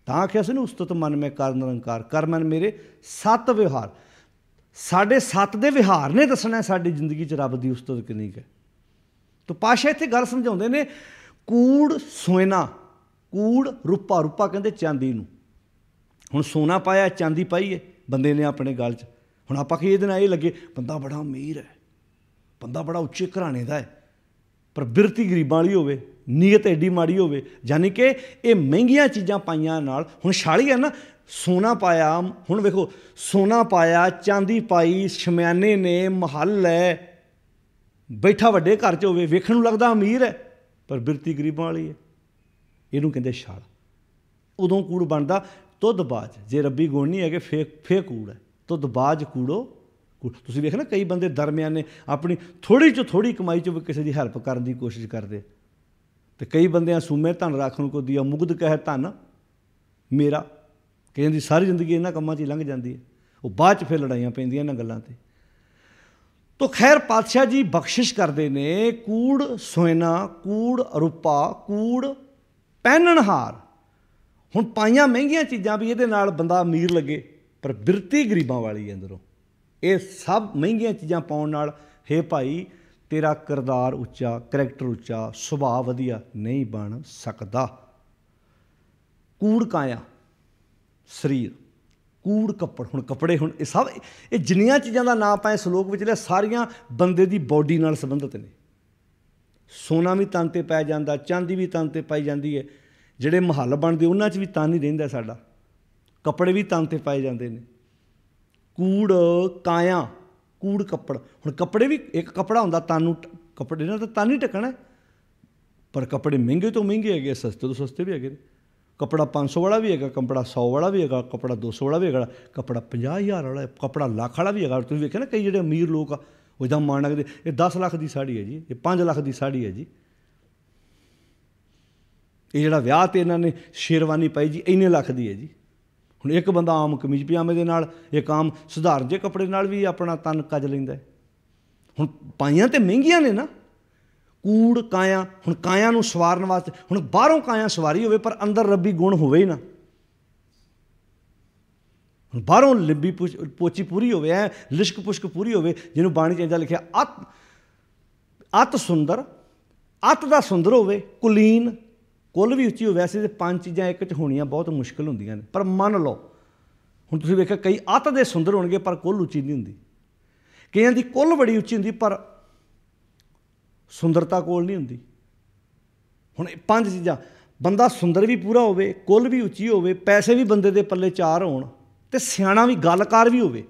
ਤਾਂ ਆਖਿਆ ਸੀ ਨਾ ਉਸਤਤ ਮਨ ਮੈਂ ਕਰ ਨਿਰੰਕਾਰ, ਕਰ ਮਨ ਮੇਰੇ 7 ਵਿਵਹਾਰ। ਸਾਡੇ 7 ਦੇ ਵਿਹਾਰ ਨੇ ਦੱਸਣਾ ਸਾਡੀ ਜ਼ਿੰਦਗੀ 'ਚ ਰੱਬ ਦੀ ਉਸਤਤ ਕਿੰਨੀ ਕੁ ਹੈ। ਤਾਂ ਪਾਸ਼ਾ ਇੱਥੇ ਗੱਲ ਸਮਝਾਉਂਦੇ ਨੇ, ਕੂੜ ਸੋਨਾ, ਕੂੜ ਰੂਪਾ, ਰੂਪਾ ਕਹਿੰਦੇ ਚਾਂਦੀ ਨੂੰ। ਹੁਣ ਸੋਨਾ ਪਾਇਆ, ਚਾਂਦੀ ਪਾਈ ਹੈ ਬੰਦੇ ਨੇ ਆਪਣੇ ਗਲ 'ਚ। ਹੁਣ ਆਪਾਂ ਕੀ ਇਹਦੇ ਨਾਲ ਇਹ ਲੱਗੇ ਬੰਦਾ ਬੜਾ ਅਮੀਰ ਹੈ, ਬੰਦਾ ਬੜਾ ਉੱਚੇ ਘਰਾਣੇ ਦਾ ਹੈ, ਪਰ ਬਿਰਤੀ ਗਰੀਬਾਂ ਵਾਲੀ ਹੋਵੇ, ਨੀਅਤ ਐਡੀ ਮਾੜੀ ਹੋਵੇ। ਯਾਨੀ ਕਿ ਇਹ ਮਹਿੰਗੀਆਂ ਚੀਜ਼ਾਂ ਪਾਈਆਂ ਨਾਲ, ਹੁਣ ਛਾਲੀ ਹੈ ਨਾ, ਸੋਨਾ ਪਾਇਆ, ਹੁਣ ਵੇਖੋ ਸੋਨਾ ਪਾਇਆ, ਚਾਂਦੀ ਪਾਈ, ਸ਼ਮਿਆਨੇ ਨੇ, ਮਹੱਲ ਹੈ, ਬੈਠਾ ਵੱਡੇ ਘਰ 'ਚ ਹੋਵੇ, ਵੇਖਣ ਨੂੰ ਲੱਗਦਾ ਅਮੀਰ ਹੈ ਪਰ ਬਿਰਤੀ ਗਰੀਬਾਂ ਵਾਲੀ ਹੈ। ਇਹਨੂੰ ਕਹਿੰਦੇ ਛਾਲ। ਉਦੋਂ ਕੂੜ ਬਣਦਾ ਤੁੱਧਬਾਜ। ਜੇ ਰੱਬੀ ਗੁਣ ਨਹੀਂ ਹੈਗੇ ਫੇਰ ਕੂੜ ਹੈ। ਤੁੱਧਬਾਜ ਕੂੜੋ ਕੂੜ। ਤੁਸੀਂ ਵੇਖ ਨਾ ਕਈ ਬੰਦੇ ਦਰਮਿਆਨੇ ਆਪਣੀ ਥੋੜ੍ਹੀ 'ਚੋਂ ਥੋੜ੍ਹੀ ਕਮਾਈ 'ਚੋਂ ਵੀ ਕਿਸੇ ਦੀ ਹੈਲਪ ਕਰਨ ਦੀ ਕੋਸ਼ਿਸ਼ ਕਰਦੇ, ਅਤੇ ਕਈ ਬੰਦਿਆਂ ਸੂਮੇ ਧਨ ਰਾਖਣ ਕੋ ਦੀਆ ਮੁਗਧ ਕਹਿ ਧਨ ਮੇਰਾ। ਕਈਆਂ ਦੀ ਸਾਰੀ ਜ਼ਿੰਦਗੀ ਇਹਨਾਂ ਕੰਮਾਂ 'ਚ ਹੀ ਲੰਘ ਜਾਂਦੀ ਹੈ, ਉਹ ਬਾਅਦ 'ਚ ਫਿਰ ਲੜਾਈਆਂ ਪੈਂਦੀਆਂ ਇਹਨਾਂ ਗੱਲਾਂ 'ਤੇ। ਤੋ ਖੈਰ ਪਾਤਸ਼ਾਹ ਜੀ ਬਖਸ਼ਿਸ਼ ਕਰਦੇ ਨੇ, ਕੂੜ ਸੋਨਾ, ਕੂੜ ਰੂਪਾ, ਕੂੜ ਪਹਿਨਣਹਾਰ। ਹੁਣ ਪਾਈਆਂ ਮਹਿੰਗੀਆਂ ਚੀਜ਼ਾਂ ਵੀ ਇਹਦੇ ਨਾਲ ਬੰਦਾ ਅਮੀਰ ਲੱਗੇ ਪਰ ਬਿਰਤੀ ਗਰੀਬਾਂ ਵਾਲੀ ਹੈ ਅੰਦਰੋਂ। ਇਹ ਸਭ ਮਹਿੰਗੀਆਂ ਚੀਜ਼ਾਂ ਪਾਉਣ ਨਾਲ ਹੇ ਭਾਈ ਤੇਰਾ ਕਿਰਦਾਰ ਉੱਚਾ, ਕਰੈਕਟਰ ਉੱਚਾ, ਸੁਭਾਅ ਵਧੀਆ ਨਹੀਂ ਬਣ ਸਕਦਾ। ਕੂੜ ਕਾਇਆ ਸਰੀਰ, ਕੂੜ ਕੱਪੜ। ਹੁਣ ਕੱਪੜੇ, ਹੁਣ ਇਹ ਸਭ ਇਹ ਜਿੰਨੀਆਂ ਚੀਜ਼ਾਂ ਦਾ ਨਾਂ ਪਾਏ ਸਲੋਕ ਵਿੱਚ ਲਿਆ, ਸਾਰੀਆਂ ਬੰਦੇ ਦੀ ਬੋਡੀ ਨਾਲ ਸੰਬੰਧਿਤ ਨੇ। ਸੋਨਾ ਵੀ ਤਨ 'ਤੇ ਪੈ ਜਾਂਦਾ, ਚਾਂਦੀ ਵੀ ਤਨ 'ਤੇ ਪਾਈ ਜਾਂਦੀ ਹੈ। ਜਿਹੜੇ ਮਹੱਲ ਬਣਦੇ ਉਹਨਾਂ 'ਚ ਵੀ ਤਨ ਹੀ ਰਹਿੰਦਾ ਸਾਡਾ, ਕੱਪੜੇ ਵੀ ਤਨ 'ਤੇ ਪਾਏ ਜਾਂਦੇ ਨੇ। ਕੂੜ ਕਾਇਆ, ਕੂੜ ਕੱਪੜ। ਹੁਣ ਕੱਪੜੇ ਵੀ, ਇੱਕ ਕੱਪੜਾ ਹੁੰਦਾ ਤਨ ਨੂੰ, ਕੱਪੜੇ ਨਾਲ ਤਾਂ ਤਨ ਹੀ ਢੱਕਣਾ, ਪਰ ਕੱਪੜੇ ਮਹਿੰਗੇ ਤੋਂ ਮਹਿੰਗੇ ਹੈਗੇ, ਸਸਤੇ ਤੋਂ ਸਸਤੇ ਵੀ ਹੈਗੇ ਨੇ। ਕੱਪੜਾ 500 ਵਾਲਾ ਵੀ ਹੈਗਾ, ਕੱਪੜਾ 100 ਵਾਲਾ ਵੀ ਹੈਗਾ, ਕੱਪੜਾ 200 ਵਾਲਾ ਵੀ ਹੈਗਾ, ਕੱਪੜਾ 50,000 ਵਾਲਾ, ਕੱਪੜਾ ਲੱਖ ਵਾਲਾ ਵੀ ਹੈਗਾ। ਤੁਸੀਂ ਵੇਖਿਆ ਨਾ ਕਈ ਜਿਹੜੇ ਅਮੀਰ ਲੋਕ ਆ ਉਹ ਇੱਦਾਂ ਮਾਣ ਲੱਗਦੇ, ਇਹ 10 ਲੱਖ ਦੀ ਸਾੜੀ ਹੈ ਜੀ, ਇਹ 5 ਲੱਖ ਦੀ ਸਾੜੀ ਹੈ ਜੀ, ਇਹ ਜਿਹੜਾ ਵਿਆਹ 'ਤੇ ਇਹਨਾਂ ਨੇ ਸ਼ੇਰਵਾਨੀ ਪਾਈ ਜੀ ਇੰਨੇ ਲੱਖ ਦੀ ਹੈ ਜੀ। ਹੁਣ ਇੱਕ ਬੰਦਾ ਆਮ ਕਮੀਜ਼ ਪਜਾਮੇ ਦੇ ਨਾਲ, ਇੱਕ ਆਮ ਸਧਾਰਨ ਜਿਹੇ ਕੱਪੜੇ ਨਾਲ ਵੀ ਆਪਣਾ ਤਨ ਕੱਜ ਲੈਂਦਾ। ਹੁਣ ਪਾਈਆਂ ਤਾਂ ਮਹਿੰਗੀਆਂ ਨੇ ਨਾ। ਕੂੜ ਕਾਇਆ, ਹੁਣ ਕਾਇਆ ਨੂੰ ਸਵਾਰਨ ਵਾਸਤੇ, ਹੁਣ ਬਾਹਰੋਂ ਕਾਇਆ ਸਵਾਰੀ ਹੋਵੇ ਪਰ ਅੰਦਰ ਰੱਬੀ ਗੁਣ ਹੋਵੇ ਹੀ ਨਾ। ਹੁਣ ਬਾਹਰੋਂ ਲਿੰਬੀ ਪੋਚੀ ਪੂਰੀ ਹੋਵੇ, ਐ ਲਿਸ਼ਕ ਪੁਸ਼ਕ ਪੂਰੀ ਹੋਵੇ, ਜਿਹਨੂੰ ਬਾਣੀ 'ਚ ਇੰਦਾ ਲਿਖਿਆ ਅਤ ਸੁੰਦਰ, ਅਤ ਦਾ ਸੁੰਦਰ ਹੋਵੇ, ਕੁਲੀਨ, ਕੁੱਲ ਵੀ ਉੱਚੀ ਹੋਵੇ। ਵੈਸੇ ਤਾਂ 5 ਚੀਜ਼ਾਂ ਇੱਕ 'ਚ ਹੋਣੀਆਂ ਬਹੁਤ ਮੁਸ਼ਕਿਲ ਹੁੰਦੀਆਂ ਨੇ, ਪਰ ਮੰਨ ਲਓ ਹੁਣ ਤੁਸੀਂ ਵੇਖਿਆ ਕਈ ਅੱਤ ਦੇ ਸੁੰਦਰ ਹੋਣਗੇ ਪਰ ਕੁੱਲ ਉੱਚੀ ਨਹੀਂ ਹੁੰਦੀ, ਕਈਆਂ ਦੀ ਕੁੱਲ ਬੜੀ ਉੱਚੀ ਹੁੰਦੀ ਪਰ ਸੁੰਦਰਤਾ ਕੋਲ ਨਹੀਂ ਹੁੰਦੀ। ਹੁਣ 5 ਚੀਜ਼ਾਂ, ਬੰਦਾ ਸੁੰਦਰ ਵੀ ਪੂਰਾ ਹੋਵੇ, ਕੁੱਲ ਵੀ ਉੱਚੀ ਹੋਵੇ, ਪੈਸੇ ਵੀ ਬੰਦੇ ਦੇ ਪੱਲੇ 4 ਹੋਣ, ਅਤੇ ਸਿਆਣਾ ਵੀ, ਗੱਲਕਾਰ ਵੀ ਹੋਵੇ,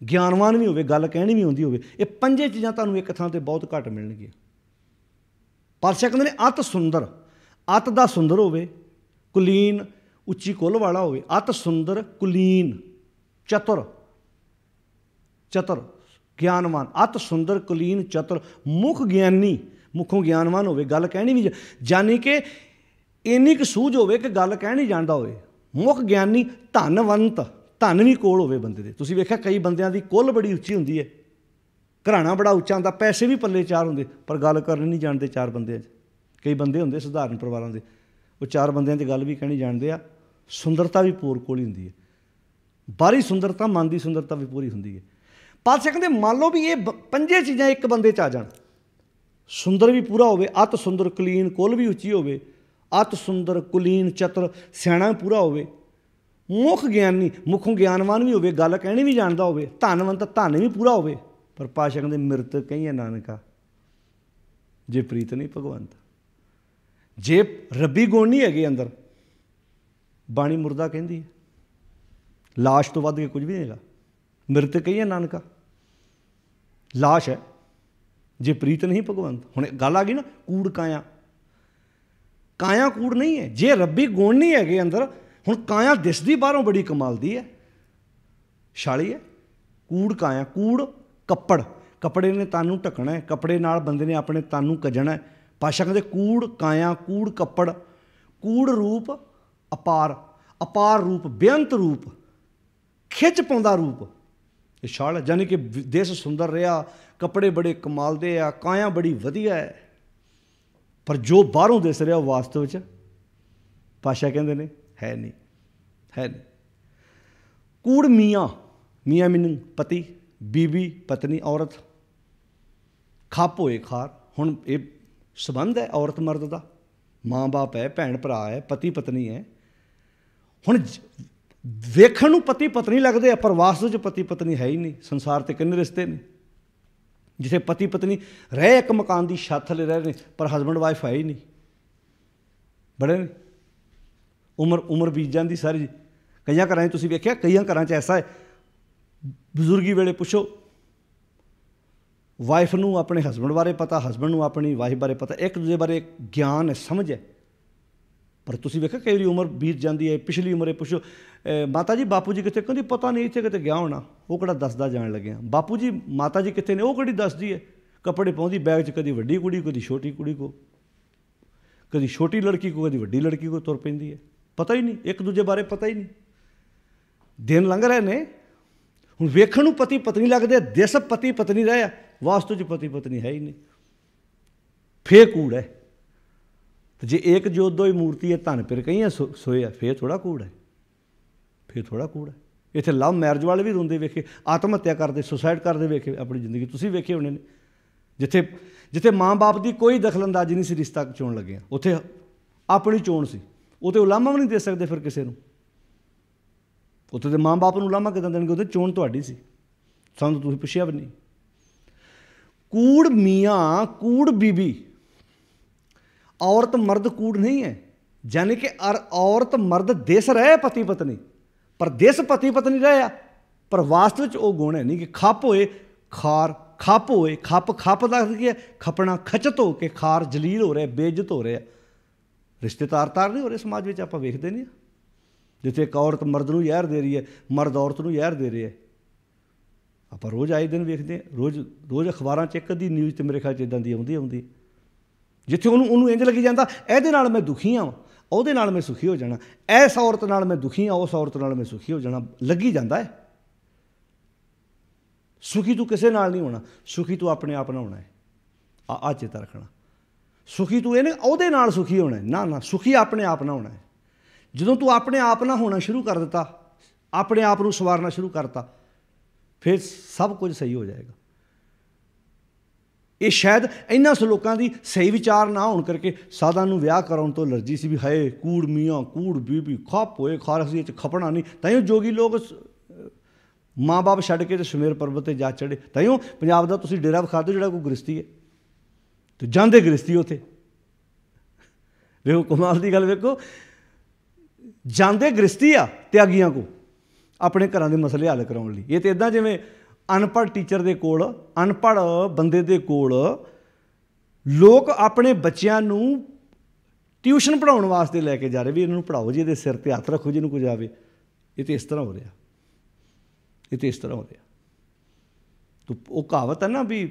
ਗਿਆਨਵਾਨ ਵੀ ਹੋਵੇ, ਗੱਲ ਕਹਿਣੀ ਵੀ ਆਉਂਦੀ ਹੋਵੇ। ਇਹ 5 ਚੀਜ਼ਾਂ ਤੁਹਾਨੂੰ ਇੱਕ ਥਾਂ 'ਤੇ ਬਹੁਤ ਘੱਟ ਮਿਲਣਗੀਆਂ। ਪਾਤਸ਼ਾਹ ਕਹਿੰਦੇ ਨੇ ਅਤ ਸੁੰਦਰ, ਅਤ ਦਾ ਸੁੰਦਰ ਹੋਵੇ, ਕੁਲੀਨ ਉੱਚੀ ਕੁੱਲ ਵਾਲਾ ਹੋਵੇ, ਅਤ ਸੁੰਦਰ ਕੁਲੀਨ, ਚਤੁਰ, ਚਤੁਰ ਗਿਆਨਵਾਨ, ਅਤ ਸੁੰਦਰ ਕੁਲੀਨ ਚਤੁਰ, ਮੁੱਖ ਗਿਆਨੀ, ਮੁੱਖੋਂ ਗਿਆਨਵਾਨ ਹੋਵੇ, ਗੱਲ ਕਹਿਣੀ ਵੀ, ਯਾਨੀ ਕਿ ਇੰਨੀ ਕੁ ਸੂਝ ਹੋਵੇ ਕਿ ਗੱਲ ਕਹਿਣੀ ਜਾਣਦਾ ਹੋਵੇ, ਮੁੱਖ ਗਿਆਨੀ, ਧਨਵੰਤ, ਧਨ ਵੀ ਕੋਲ ਹੋਵੇ ਬੰਦੇ ਦੇ। ਤੁਸੀਂ ਵੇਖਿਆ ਕਈ ਬੰਦਿਆਂ ਦੀ ਕੁੱਲ ਬੜੀ ਉੱਚੀ ਹੁੰਦੀ ਹੈ, ਘਰਾਣਾ ਬੜਾ ਉੱਚਾ ਹੁੰਦਾ, ਪੈਸੇ ਵੀ ਪੱਲੇ 4 ਹੁੰਦੇ, ਪਰ ਗੱਲ ਕਰਨੀ ਨਹੀਂ ਜਾਣਦੇ 4 ਬੰਦਿਆਂ 'ਚ। ਕਈ ਬੰਦੇ ਹੁੰਦੇ ਸਧਾਰਨ ਪਰਿਵਾਰਾਂ ਦੇ, ਉਹ 4 ਬੰਦਿਆਂ 'ਚ ਗੱਲ ਵੀ ਕਹਿਣੀ ਜਾਣਦੇ ਆ। ਸੁੰਦਰਤਾ ਵੀ ਪੂਰ ਕੋਲ ਹੀ ਹੁੰਦੀ ਹੈ, ਬਾਹਰੀ ਸੁੰਦਰਤਾ, ਮਨ ਦੀ ਸੁੰਦਰਤਾ ਵੀ ਪੂਰੀ ਹੁੰਦੀ ਹੈ। ਪਾਤਸ਼ਾਹ ਕਹਿੰਦੇ ਮੰਨ ਲਓ ਵੀ ਇਹ 5 ਚੀਜ਼ਾਂ ਇੱਕ ਬੰਦੇ 'ਚ ਆ ਜਾਣ, ਸੁੰਦਰ ਵੀ ਪੂਰਾ ਹੋਵੇ, ਅਤ ਸੁੰਦਰ ਕੁਲੀਨ, ਕੁੱਲ ਵੀ ਉੱਚੀ ਹੋਵੇ, ਅਤ ਸੁੰਦਰ ਕੁਲੀਨ ਚਤੁਰ, ਸਿਆਣਾ ਵੀ ਪੂਰਾ ਹੋਵੇ, ਮੁੱਖ ਗਿਆਨੀ, ਮੁੱਖੋਂ ਗਿਆਨਵਾਨ ਵੀ ਹੋਵੇ, ਗੱਲ ਕਹਿਣੀ ਵੀ ਜਾਣਦਾ ਹੋਵੇ, ਧਨਵੰਤ, ਧਨ ਵੀ ਪੂਰਾ ਹੋਵੇ, ਪਰ ਪਾਤਸ਼ਾਹ ਕਹਿੰਦੇ ਮਿਰਤ ਕਹੀਏ ਨਾਨਕਾ ਜੇ ਪ੍ਰੀਤ ਨਹੀਂ ਭਗਵੰਤ। ਜੇ ਰੱਬੀ ਗੁਣ ਨਹੀਂ ਹੈਗੇ ਅੰਦਰ, ਬਾਣੀ ਮੁਰਦਾ ਕਹਿੰਦੀ ਹੈ, ਲਾਸ਼ ਤੋਂ ਵੱਧ ਕੇ ਕੁਝ ਵੀ ਨਹੀਂ ਹੈਗਾ। ਮਿਰਤ ਕਹੀਏ ਨਾਨਕਾ, ਲਾਸ਼ ਹੈ ਜੇ ਪ੍ਰੀਤ ਨਹੀਂ ਭਗਵੰਤ। ਹੁਣ ਗੱਲ ਆ ਗਈ ਨਾ, ਕੂੜ ਕਾਇਆ, ਕਾਇਆ ਕੂੜ ਨਹੀਂ ਹੈ। ਜੇ ਰੱਬੀ ਗੁਣ ਨਹੀਂ ਹੈਗੇ ਅੰਦਰ, ਹੁਣ ਕਾਇਆ ਦਿਸਦੀ ਬਾਹਰੋਂ ਬੜੀ ਕਮਾਲ ਦੀ ਹੈ, ਛਾਲੀ ਹੈ। ਕੂੜ ਕਾਇਆ, ਕੂੜ ਕੱਪੜ, ਕੱਪੜੇ ਨੇ ਤਨ ਨੂੰ ਢੱਕਣਾ ਹੈ, ਕੱਪੜੇ ਨਾਲ ਬੰਦੇ ਨੇ ਆਪਣੇ ਤਨ ਨੂੰ ਕੱਜਣਾ ਹੈ। ਪਾਤਸ਼ਾਹ ਕਹਿੰਦੇ ਕੂੜ ਕਾਇਆ, ਕੂੜ ਕੱਪੜ, ਕੂੜ ਰੂਪ ਅਪਾਰ, ਅਪਾਰ ਰੂਪ, ਬੇਅੰਤ ਰੂਪ, ਖਿੱਚ ਪਾਉਂਦਾ ਰੂਪ, ਇਹ ਛਾਲ ਹੈ। ਯਾਨੀ ਕਿ ਦਿਸ ਸੁੰਦਰ ਰਿਹਾ, ਕੱਪੜੇ ਬੜੇ ਕਮਾਲ ਦੇ ਆ, ਕਾਇਆ ਬੜੀ ਵਧੀਆ ਹੈ, ਪਰ ਜੋ ਬਾਹਰੋਂ ਦਿਸ ਰਿਹਾ ਉਹ ਵਾਸਤਵ ਵਿੱਚ ਪਾਤਸ਼ਾਹ ਕਹਿੰਦੇ ਨੇ ਹੈ ਨਹੀਂ, ਹੈ ਨਹੀਂ। ਕੂੜ ਮੀਆਂ, ਮੀਆਂ ਮੀਨਿੰਗ ਪਤੀ, ਬੀਬੀ ਪਤਨੀ, ਔਰਤ, ਖੱਪ ਹੋਏ ਖਾਰ। ਹੁਣ ਇਹ ਸੰਬੰਧ ਹੈ ਔਰਤ ਮਰਦ ਦਾ, ਮਾਂ ਬਾਪ ਹੈ, ਭੈਣ ਭਰਾ ਹੈ, ਪਤੀ ਪਤਨੀ ਹੈ। ਹੁਣ ਵੇਖਣ ਨੂੰ ਪਤੀ ਪਤਨੀ ਲੱਗਦੇ ਆ, ਪਰ ਵਾਸਤਵ 'ਚ ਪਤੀ ਪਤਨੀ ਹੈ ਹੀ ਨਹੀਂ। ਸੰਸਾਰ 'ਤੇ ਕਿੰਨੇ ਰਿਸ਼ਤੇ ਨੇ ਜਿੱਥੇ ਪਤੀ ਪਤਨੀ ਰਹਿ ਇੱਕ ਮਕਾਨ ਦੀ ਛੱਤ ਥੱਲੇ ਰਹਿ ਰਹੇ, ਪਰ ਹਸਬੈਂਡ ਵਾਈਫ ਹੈ ਹੀ ਨਹੀਂ। ਬੜੇ ਨੇ, ਉਮਰ ਬੀਤ ਜਾਂਦੀ ਸਾਰੀ। ਕਈਆਂ ਘਰਾਂ 'ਚ ਤੁਸੀਂ ਵੇਖਿਆ, ਕਈਆਂ ਘਰਾਂ 'ਚ ਐਸਾ ਹੈ, ਬਜ਼ੁਰਗੀ ਵੇਲੇ ਪੁੱਛੋ ਵਾਈਫ ਨੂੰ ਆਪਣੇ ਹਸਬੈਂਡ ਬਾਰੇ ਪਤਾ, ਹਸਬੈਂਡ ਨੂੰ ਆਪਣੀ ਵਾਈਫ ਬਾਰੇ ਪਤਾ, ਇੱਕ ਦੂਜੇ ਬਾਰੇ ਗਿਆਨ ਹੈ, ਸਮਝ ਹੈ। ਪਰ ਤੁਸੀਂ ਵੇਖਿਆ ਕਈ ਵਾਰੀ ਉਮਰ ਬੀਤ ਜਾਂਦੀ ਹੈ, ਪਿਛਲੀ ਉਮਰੇ ਪੁੱਛੋ ਮਾਤਾ ਜੀ ਬਾਪੂ ਜੀ ਕਿੱਥੇ, ਕਹਿੰਦੀ ਪਤਾ ਨਹੀਂ, ਇੱਥੇ ਕਿਤੇ ਗਿਆ ਹੋਣਾ, ਉਹ ਕਿਹੜਾ ਦੱਸਦਾ ਜਾਣ ਲੱਗਿਆ। ਬਾਪੂ ਜੀ ਮਾਤਾ ਜੀ ਕਿੱਥੇ ਨੇ, ਉਹ ਕਿਹੜੀ ਦੱਸਦੀ ਹੈ। ਕੱਪੜੇ ਪਾਉਂਦੀ ਬੈਗ 'ਚ, ਕਦੀ ਵੱਡੀ ਕੁੜੀ, ਕਦੀ ਛੋਟੀ ਕੁੜੀ ਕੋ, ਕਦੀ ਛੋਟੀ ਲੜਕੀ ਕੋ, ਕਦੀ ਵੱਡੀ ਲੜਕੀ ਕੋ ਤੁਰ ਪੈਂਦੀ ਹੈ। ਪਤਾ ਹੀ ਨਹੀਂ, ਇੱਕ ਦੂਜੇ ਬਾਰੇ ਪਤਾ ਹੀ ਨਹੀਂ। ਦਿਨ ਲੰਘ ਰਹੇ ਨੇ, ਹੁਣ ਵੇਖਣ ਨੂੰ ਪਤੀ ਪਤਨੀ ਲੱਗਦੇ, ਦਿਸ ਪਤੀ ਪਤਨੀ ਰਹੇ ਆ, ਵਾਸਤੂ 'ਚ ਪਤੀ ਪਤਨੀ ਹੈ ਹੀ ਨਹੀਂ। ਫੇਰ ਕੂੜ ਹੈ। ਜੇ ਏਕ ਜੋਤ ਦੋਈ ਮੂਰਤੀ ਹੈ, ਧਨ ਫਿਰ ਕਈਆਂ ਸੋਏ ਆ, ਫੇਰ ਥੋੜ੍ਹਾ ਕੂੜ ਹੈ, ਫੇਰ ਥੋੜ੍ਹਾ ਕੂੜ ਹੈ। ਇੱਥੇ ਲਵ ਮੈਰਿਜ ਵਾਲੇ ਵੀ ਰੋਂਦੇ ਵੇਖੇ, ਆਤਮ ਹੱਤਿਆ ਕਰਦੇ, ਸੁਸਾਈਡ ਕਰਦੇ ਵੇਖੇ ਆਪਣੀ ਜ਼ਿੰਦਗੀ, ਤੁਸੀਂ ਵੇਖੇ ਹੋਣੇ ਨੇ। ਜਿੱਥੇ ਮਾਂ ਬਾਪ ਦੀ ਕੋਈ ਦਖਲਅੰਦਾਜ਼ੀ ਨਹੀਂ ਸੀ ਰਿਸ਼ਤਾ ਚੋਣ ਲੱਗਿਆ, ਉੱਥੇ ਆਪਣੀ ਚੋਣ ਸੀ। ਉਹ ਤਾਂ ਉਲਾਮਾ ਵੀ ਨਹੀਂ ਦੇ ਸਕਦੇ ਫਿਰ ਕਿਸੇ ਨੂੰ, ਉੱਥੇ ਦੇ ਮਾਂ ਬਾਪ ਨੂੰ ਉਲਾਮਾ ਕਿੱਦਾਂ ਦੇਣਗੇ, ਉਹਦੇ ਚੋਣ ਤੁਹਾਡੀ ਸੀ, ਸਾਨੂੰ ਤੁਸੀਂ ਪੁੱਛਿਆ ਵੀ ਨਹੀਂ। ਕੂੜ ਮੀਆਂ, ਕੂੜ ਬੀਬੀ, ਔਰਤ ਮਰਦ ਕੂੜ ਨਹੀਂ ਹੈ। ਯਾਨੀ ਕਿ ਔਰਤ ਮਰਦ ਦਿਸ ਰਹੇ ਪਤੀ ਪਤਨੀ, ਪਰ ਦਿਸ ਪਤੀ ਪਤਨੀ ਰਹੇ ਆ, ਪਰ ਵਾਸਤਵ ਵਿੱਚ ਉਹ ਗੁਣ ਹੈ ਨਹੀਂ। ਕਿ ਖੱਪ ਹੋਏ ਖਾਰ, ਖੱਪ ਹੋਏ, ਖੱਪ ਦਾ ਕੀ ਹੈ, ਖੱਪਣਾ, ਖਚਤ ਹੋ ਕੇ ਖਾਰ ਜਲੀਲ ਹੋ ਰਿਹਾ, ਬੇਇੱਜ਼ਤ ਹੋ ਰਿਹਾ। ਰਿਸ਼ਤੇ ਤਾਰ ਨਹੀਂ ਹੋ ਰਹੇ ਸਮਾਜ ਵਿੱਚ, ਆਪਾਂ ਵੇਖਦੇ ਨਹੀਂ। ਜਿੱਥੇ ਇੱਕ ਔਰਤ ਮਰਦ ਨੂੰ ਜ਼ਹਿਰ ਦੇ ਰਹੀ ਹੈ, ਮਰਦ ਔਰਤ ਨੂੰ ਜ਼ਹਿਰ ਦੇ ਰਿਹਾ, ਆਪਾਂ ਰੋਜ਼ ਆਏ ਦਿਨ ਵੇਖਦੇ ਹਾਂ। ਰੋਜ਼ ਅਖਬਾਰਾਂ 'ਚ ਇੱਕ ਅੱਧੀ ਨਿਊਜ਼ ਤਾਂ ਮੇਰੇ ਖਿਆਲ 'ਚ ਇੱਦਾਂ ਦੀ ਆਉਂਦੀ। ਜਿੱਥੇ ਉਹਨੂੰ ਇੰਝ ਲੱਗੀ ਜਾਂਦਾ ਇਹਦੇ ਨਾਲ ਮੈਂ ਦੁਖੀ ਹਾਂ, ਉਹਦੇ ਨਾਲ ਮੈਂ ਸੁਖੀ ਹੋ ਜਾਣਾ, ਇਸ ਔਰਤ ਨਾਲ ਮੈਂ ਦੁਖੀ ਹਾਂ, ਉਸ ਔਰਤ ਨਾਲ ਮੈਂ ਸੁਖੀ ਹੋ ਜਾਣਾ, ਲੱਗੀ ਜਾਂਦਾ ਹੈ। ਸੁਖੀ ਤੂੰ ਕਿਸੇ ਨਾਲ ਨਹੀਂ ਹੋਣਾ, ਸੁਖੀ ਤੂੰ ਆਪਣੇ ਆਪ ਨਾਲ ਹੋਣਾ ਹੈ। ਆ ਚੇਤਾ ਰੱਖਣਾ, ਸੁਖੀ ਤੂੰ ਇਹਨੇ ਉਹਦੇ ਨਾਲ ਸੁਖੀ ਹੋਣਾ ਹੈ, ਨਾ ਸੁਖੀ ਆਪਣੇ ਆਪ ਨਾਲ ਹੋਣਾ ਹੈ। ਜਦੋਂ ਤੂੰ ਆਪਣੇ ਆਪ ਨਾਲ ਹੋਣਾ ਸ਼ੁਰੂ ਕਰ ਦਿੱਤਾ, ਆਪਣੇ ਆਪ ਨੂੰ ਸਵਾਰਨਾ ਸ਼ੁਰੂ ਕਰਤਾ, ਫਿਰ ਸਭ ਕੁਝ ਸਹੀ ਹੋ ਜਾਏਗਾ। ਇਹ ਸ਼ਾਇਦ ਇਹਨਾਂ ਲੋਕਾਂ ਦੀ ਸਹੀ ਵਿਚਾਰ ਨਾ ਹੋਣ ਕਰਕੇ ਸਾਧਾਂ ਨੂੰ ਵਿਆਹ ਕਰਾਉਣ ਤੋਂ ਐਲਰਜੀ ਸੀ, ਵੀ ਹਾਏ ਕੂੜ ਮੀਆਂ, ਕੂੜ ਬੀਬੀ, ਖੱਪ ਹੋਏ ਖਾਰ, ਅਸੀਂ ਇਹ 'ਚ ਖਪਣਾ ਨਹੀਂ। ਤਾਂਹੀਓ ਜੋਗੀ ਲੋਕ ਮਾਂ ਬਾਪ ਛੱਡ ਕੇ ਤੇ ਸੁਮੇਰ ਪਰਬਤ 'ਤੇ ਜਾ ਚੜ੍ਹੇ। ਤਾਂਹੀਓ ਪੰਜਾਬ ਦਾ ਤੁਸੀਂ ਡੇਰਾ ਵਿਖਾ ਦਿਓ ਜਿਹੜਾ ਕੋਈ ਗ੍ਰਸਤੀ ਹੈ, ਤੇ ਜਾਂਦੇ ਗ੍ਰਸਤੀ ਉੱਥੇ। ਵੇਖੋ ਕਮਾਲ ਦੀ ਗੱਲ, ਵੇਖੋ ਜਾਂਦੇ ਗ੍ਰਸਤੀ ਆ ਤਿਆਗੀਆਂ ਕੋ ਆਪਣੇ ਘਰਾਂ ਦੇ ਮਸਲੇ ਹੱਲ ਕਰਾਉਣ ਲਈ। ਇਹ ਤਾਂ ਇੱਦਾਂ ਜਿਵੇਂ ਅਨਪੜ੍ਹ ਟੀਚਰ ਦੇ ਕੋਲ, ਅਨਪੜ੍ਹ ਬੰਦੇ ਦੇ ਕੋਲ ਲੋਕ ਆਪਣੇ ਬੱਚਿਆਂ ਨੂੰ ਟਿਊਸ਼ਨ ਪੜ੍ਹਾਉਣ ਵਾਸਤੇ ਲੈ ਕੇ ਜਾ ਰਹੇ, ਵੀ ਇਹਨਾਂ ਨੂੰ ਪੜ੍ਹਾਓ ਜੀ, ਇਹਦੇ ਸਿਰ 'ਤੇ ਹੱਥ ਰੱਖੋ ਜਿਹਨੂੰ ਕੁਝ ਆਵੇ। ਇਹ ਤਾਂ ਇਸ ਤਰ੍ਹਾਂ ਹੋ ਰਿਹਾ, ਇਹ ਤਾਂ ਇਸ ਤਰ੍ਹਾਂ ਹੋ ਰਿਹਾ। ਤੋ ਉਹ ਕਹਾਵਤ ਹੈ ਨਾ ਵੀ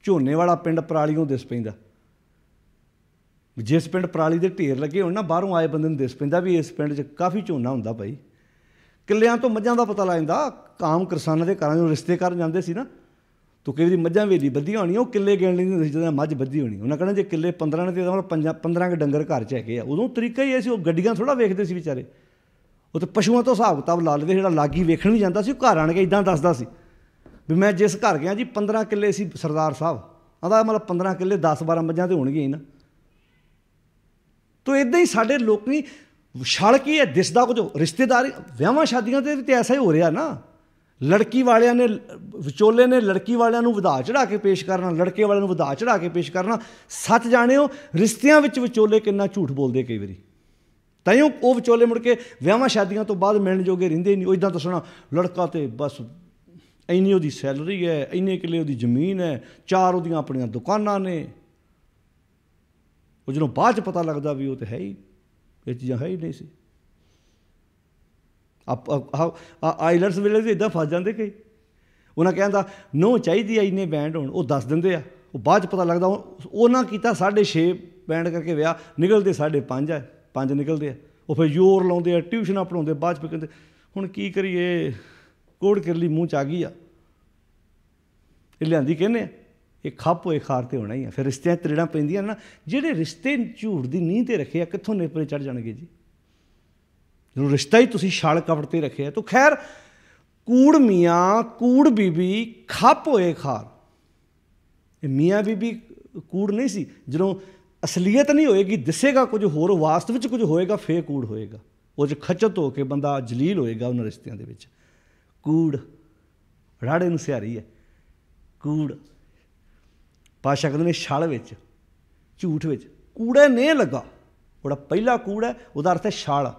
ਝੋਨੇ ਵਾਲਾ ਪਿੰਡ ਪਰਾਲੀਓਂ ਦਿਸ ਪੈਂਦਾ। ਜਿਸ ਪਿੰਡ ਪਰਾਲੀ ਦੇ ਢੇਰ ਲੱਗੇ ਹੋਣ ਨਾ, ਬਾਹਰੋਂ ਆਏ ਬੰਦੇ ਨੂੰ ਦਿਸ ਪੈਂਦਾ ਵੀ ਇਸ ਪਿੰਡ 'ਚ ਕਾਫੀ ਝੋਨਾ ਹੁੰਦਾ ਭਾਈ। ਕਿੱਲਿਆਂ ਤੋਂ ਮੱਝਾਂ ਦਾ ਪਤਾ ਲੱਗ ਜਾਂਦਾ। ਕਾਮ ਕਿਸਾਨਾਂ ਦੇ ਘਰਾਂ ਨੂੰ ਰਿਸ਼ਤੇ ਕਰਨ ਜਾਂਦੇ ਸੀ ਨਾ, ਤੂੰ ਕਈ ਵਾਰੀ ਮੱਝਾਂ ਵੇਲੀ ਬੱਧੀਆਂ ਹੋਣੀਆਂ, ਉਹ ਕਿੱਲੇ ਗਿਣ ਲੈਂਦੇ ਹੁੰਦੇ ਸੀ ਜਦੋਂ ਮੱਝ ਬੱਧੀ ਹੋਣੀ। ਉਹਨਾਂ ਕਹਿਣਾ ਜੇ ਕਿੱਲੇ 15 ਨੇ ਤਾਂ ਮਤਲਬ 15 ਕੇ ਡੰਗਰ ਘਰ 'ਚ ਹੈਗੇ ਆ। ਉਦੋਂ ਤਰੀਕਾ ਹੀ ਇਹ ਸੀ, ਉਹ ਗੱਡੀਆਂ ਥੋੜ੍ਹਾ ਵੇਖਦੇ ਸੀ ਵਿਚਾਰੇ, ਉਹ ਤਾਂ ਪਸ਼ੂਆਂ ਤੋਂ ਹਿਸਾਬ ਕਿਤਾਬ ਲਾ ਲਵੇ। ਜਿਹੜਾ ਲਾਗੀ ਵੇਖਣ ਵੀ ਜਾਂਦਾ ਸੀ, ਉਹ ਘਰ ਆਣ ਕੇ ਇੱਦਾਂ ਦੱਸਦਾ ਸੀ ਵੀ ਮੈਂ ਜਿਸ ਘਰ ਗਿਆ ਜੀ 15 ਕਿੱਲੇ ਸੀ ਸਰਦਾਰ ਸਾਹਿਬ, ਆਹਦਾ ਮਤਲਬ 15 ਕਿੱਲੇ 10-12 ਮੱਝਾਂ ਤਾਂ ਹੋਣਗੀਆਂ ਹੀ ਨਾ। ਤੋ ਇੱਦਾਂ ਹੀ ਸਾਡੇ ਲੋਕੀ ਛਲ ਕੀ ਹੈ, ਦਿਸਦਾ ਕੁਝ ਰਿਸ਼ਤੇਦਾਰੀ, ਵਿਆਹਾਂ ਸ਼ਾਦੀਆਂ 'ਤੇ ਵੀ ਤਾਂ ਐਸਾ ਹੀ ਹੋ ਰਿਹਾ ਨਾ। ਲੜਕੀ ਵਾਲਿਆਂ ਨੇ, ਵਿਚੋਲੇ ਨੇ ਲੜਕੀ ਵਾਲਿਆਂ ਨੂੰ ਵਧਾ ਚੜ੍ਹਾ ਕੇ ਪੇਸ਼ ਕਰਨਾ, ਲੜਕੇ ਵਾਲਿਆਂ ਨੂੰ ਵਧਾ ਚੜ੍ਹਾ ਕੇ ਪੇਸ਼ ਕਰਨਾ। ਸੱਚ ਜਾਣਿਓ ਰਿਸ਼ਤਿਆਂ ਵਿੱਚ ਵਿਚੋਲੇ ਕਿੰਨਾ ਝੂਠ ਬੋਲਦੇ ਕਈ ਵਾਰੀ। ਤਾਂਹੀਓ ਉਹ ਵਿਚੋਲੇ ਮੁੜ ਕੇ ਵਿਆਹਾਂ ਸ਼ਾਦੀਆਂ ਤੋਂ ਬਾਅਦ ਮਿਲਣ ਜੋਗੇ ਰਹਿੰਦੇ ਨਹੀਂ। ਉਹ ਇੱਦਾਂ ਦੱਸਣਾ ਲੜਕਾ ਤੇ ਬਸ ਇੰਨੀ ਉਹਦੀ ਸੈਲਰੀ ਹੈ, ਇੰਨੇ ਕਿੱਲੇ ਉਹਦੀ ਜ਼ਮੀਨ ਹੈ, 4 ਉਹਦੀਆਂ ਆਪਣੀਆਂ ਦੁਕਾਨਾਂ ਨੇ। ਉਹ ਜਦੋਂ ਬਾਅਦ 'ਚ ਪਤਾ ਲੱਗਦਾ ਵੀ ਉਹ ਤਾਂ ਹੈ ਹੀ, ਇਹ ਚੀਜ਼ਾਂ ਹੈ ਹੀ ਨਹੀਂ ਸੀ। ਆਈਲੈਟਸ ਵੇਲੇ ਵੀ ਇੱਦਾਂ ਫਸ ਜਾਂਦੇ ਕਈ, ਉਹਨਾਂ ਕਹਿੰਦਾ ਨੋ ਚਾਹੀਦੀ ਆ ਇੰਨੇ ਬੈਂਡ ਹੋਣ, ਉਹ ਦੱਸ ਦਿੰਦੇ ਆ, ਉਹ ਬਾਅਦ 'ਚ ਪਤਾ ਲੱਗਦਾ ਉਹਨਾਂ ਕੀਤਾ 6.5 ਬੈਂਡ ਕਰਕੇ ਵਿਆਹ, ਨਿਕਲਦੇ 5.5 ਆ, 5 ਨਿਕਲਦੇ ਆ। ਉਹ ਫਿਰ ਜ਼ੋਰ ਲਾਉਂਦੇ ਆ, ਟਿਊਸ਼ਨਾਂ ਪੜ੍ਹਾਉਂਦੇ, ਬਾਅਦ 'ਚ ਫਿਰ ਕਹਿੰਦੇ ਹੁਣ ਕੀ ਕਰੀਏ, ਕੋੜ ਕਿਰਲੀ ਮੂੰਹ 'ਚ ਆ ਗਈ ਆ, ਇਹ ਲਿਆਂਦੀ ਕਹਿੰਦੇ ਆ, ਇਹ ਖੱਪ ਹੋਏ ਖਾਰ 'ਤੇ ਹੋਣਾ ਹੀ ਆ। ਫਿਰ ਰਿਸ਼ਤਿਆਂ 'ਚ ਤਰੇੜਾਂ ਪੈਂਦੀਆਂ ਨਾ, ਜਿਹੜੇ ਰਿਸ਼ਤੇ ਝੂਠ ਦੀ ਨੀਂਹ 'ਤੇ ਰੱਖੇ ਆ ਕਿੱਥੋਂ ਨੇਪਰੇ ਚੜ੍ਹ ਜਾਣਗੇ ਜੀ। ਜਦੋਂ ਰਿਸ਼ਤਾ ਹੀ ਤੁਸੀਂ ਛਲ ਕਪਟ 'ਤੇ ਰੱਖਿਆ ਤਾਂ ਖੈਰ ਕੂੜ ਮੀਆਂ ਕੂੜ ਬੀਬੀ ਖੱਪ ਹੋਏ ਖਾਰ। ਇਹ ਮੀਆਂ ਬੀਬੀ ਕੂੜ ਨਹੀਂ ਸੀ, ਜਦੋਂ ਅਸਲੀਅਤ ਨਹੀਂ ਹੋਏਗੀ, ਦਿਸੇਗਾ ਕੁਝ ਹੋਰ, ਵਾਸਤਵ ਵਿੱਚ ਕੁਝ ਹੋਏਗਾ, ਫੇਰ ਕੂੜ ਹੋਏਗਾ। ਉਹ 'ਚ ਖਚਤ ਹੋ ਕੇ ਬੰਦਾ ਜਲੀਲ ਹੋਏਗਾ ਉਹਨਾਂ ਰਿਸ਼ਤਿਆਂ ਦੇ ਵਿੱਚ। ਕੂੜ ਰਾੜੇ ਨੂੰ ਸਿਹਾਰੀ ਹੈ, ਕੂੜ। ਪਾਤਸ਼ਾਹ ਕਹਿੰਦੇ ਨੇ ਛਲ ਵਿੱਚ, ਝੂਠ ਵਿੱਚ ਕੂੜੇ ਨੇ ਲੱਗਾ। ਉਹਦਾ ਪਹਿਲਾ ਕੂੜ ਹੈ, ਉਹਦਾ ਅਰਥ ਹੈ ਛਲ।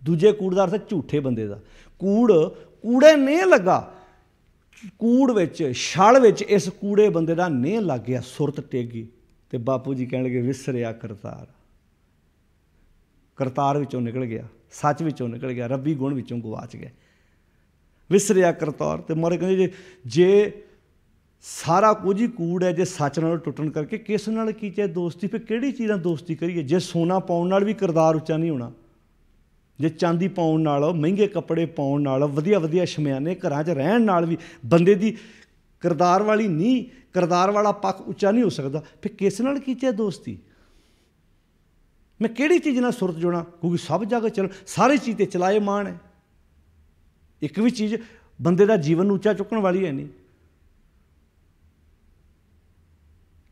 ਦੂਜੇ ਕੂੜ ਦਾ ਅਰਥ ਹੈ ਝੂਠੇ ਬੰਦੇ ਦਾ। ਕੂੜ ਕੂੜੇ ਨੇ ਲੱਗਾ, ਕੂੜ ਵਿੱਚ ਛਲ ਵਿੱਚ ਇਸ ਕੂੜੇ ਬੰਦੇ ਦਾ ਨੇ ਲੱਗ ਗਿਆ, ਸੁਰਤ ਟੇਗੀ। ਅਤੇ ਬਾਪੂ ਜੀ ਕਹਿਣ ਲੱਗੇ ਵਿਸਰਿਆ ਕਰਤਾਰ। ਕਰਤਾਰ ਵਿੱਚੋਂ ਨਿਕਲ ਗਿਆ, ਸੱਚ ਵਿੱਚੋਂ ਨਿਕਲ ਗਿਆ, ਰੱਬੀ ਗੁਣ ਵਿੱਚੋਂ ਗਵਾਚ ਗਿਆ, ਵਿਸਰਿਆ ਕਰਤਾਰ। ਅਤੇ ਮਹਾਰਾਜ ਕਹਿੰਦੇ ਜੇ ਸਾਰਾ ਕੁਝ ਹੀ ਕੂੜ ਹੈ, ਜੇ ਸੱਚ ਨਾਲ ਟੁੱਟਣ ਕਰਕੇ ਕਿਸ ਨਾਲ ਕੀਚੇ ਦੋਸਤੀ, ਫਿਰ ਕਿਹੜੀ ਚੀਜ਼ ਨਾਲ ਦੋਸਤੀ ਕਰੀਏ। ਜੇ ਸੋਨਾ ਪਾਉਣ ਨਾਲ ਵੀ ਕਿਰਦਾਰ ਉੱਚਾ ਨਹੀਂ ਹੋਣਾ, ਜੇ ਚਾਂਦੀ ਪਾਉਣ ਨਾਲ, ਮਹਿੰਗੇ ਕੱਪੜੇ ਪਾਉਣ ਨਾਲ, ਵਧੀਆ ਵਧੀਆ ਸ਼ਮਿਆਨੇ ਘਰਾਂ 'ਚ ਰਹਿਣ ਨਾਲ ਵੀ ਬੰਦੇ ਦੀ ਕਿਰਦਾਰ ਵਾਲੀ ਨਹੀਂ, ਕਿਰਦਾਰ ਵਾਲਾ ਪੱਖ ਉੱਚਾ ਨਹੀਂ ਹੋ ਸਕਦਾ, ਫਿਰ ਕਿਸ ਨਾਲ ਕੀਚੇ ਦੋਸਤੀ। ਮੈਂ ਕਿਹੜੀ ਚੀਜ਼ ਨਾਲ ਸੁਰਤ ਜੋੜਾਂ, ਕਿਉਂਕਿ ਸਭ ਜਗ੍ਹਾ ਚੱਲ, ਸਾਰੀ ਚੀਜ਼ 'ਤੇ ਚਲਾਏ ਮਾਣ ਹੈ। ਇੱਕ ਵੀ ਚੀਜ਼ ਬੰਦੇ ਦਾ ਜੀਵਨ ਨੂੰ ਉੱਚਾ ਚੁੱਕਣ ਵਾਲੀ ਹੈ ਨਹੀਂ।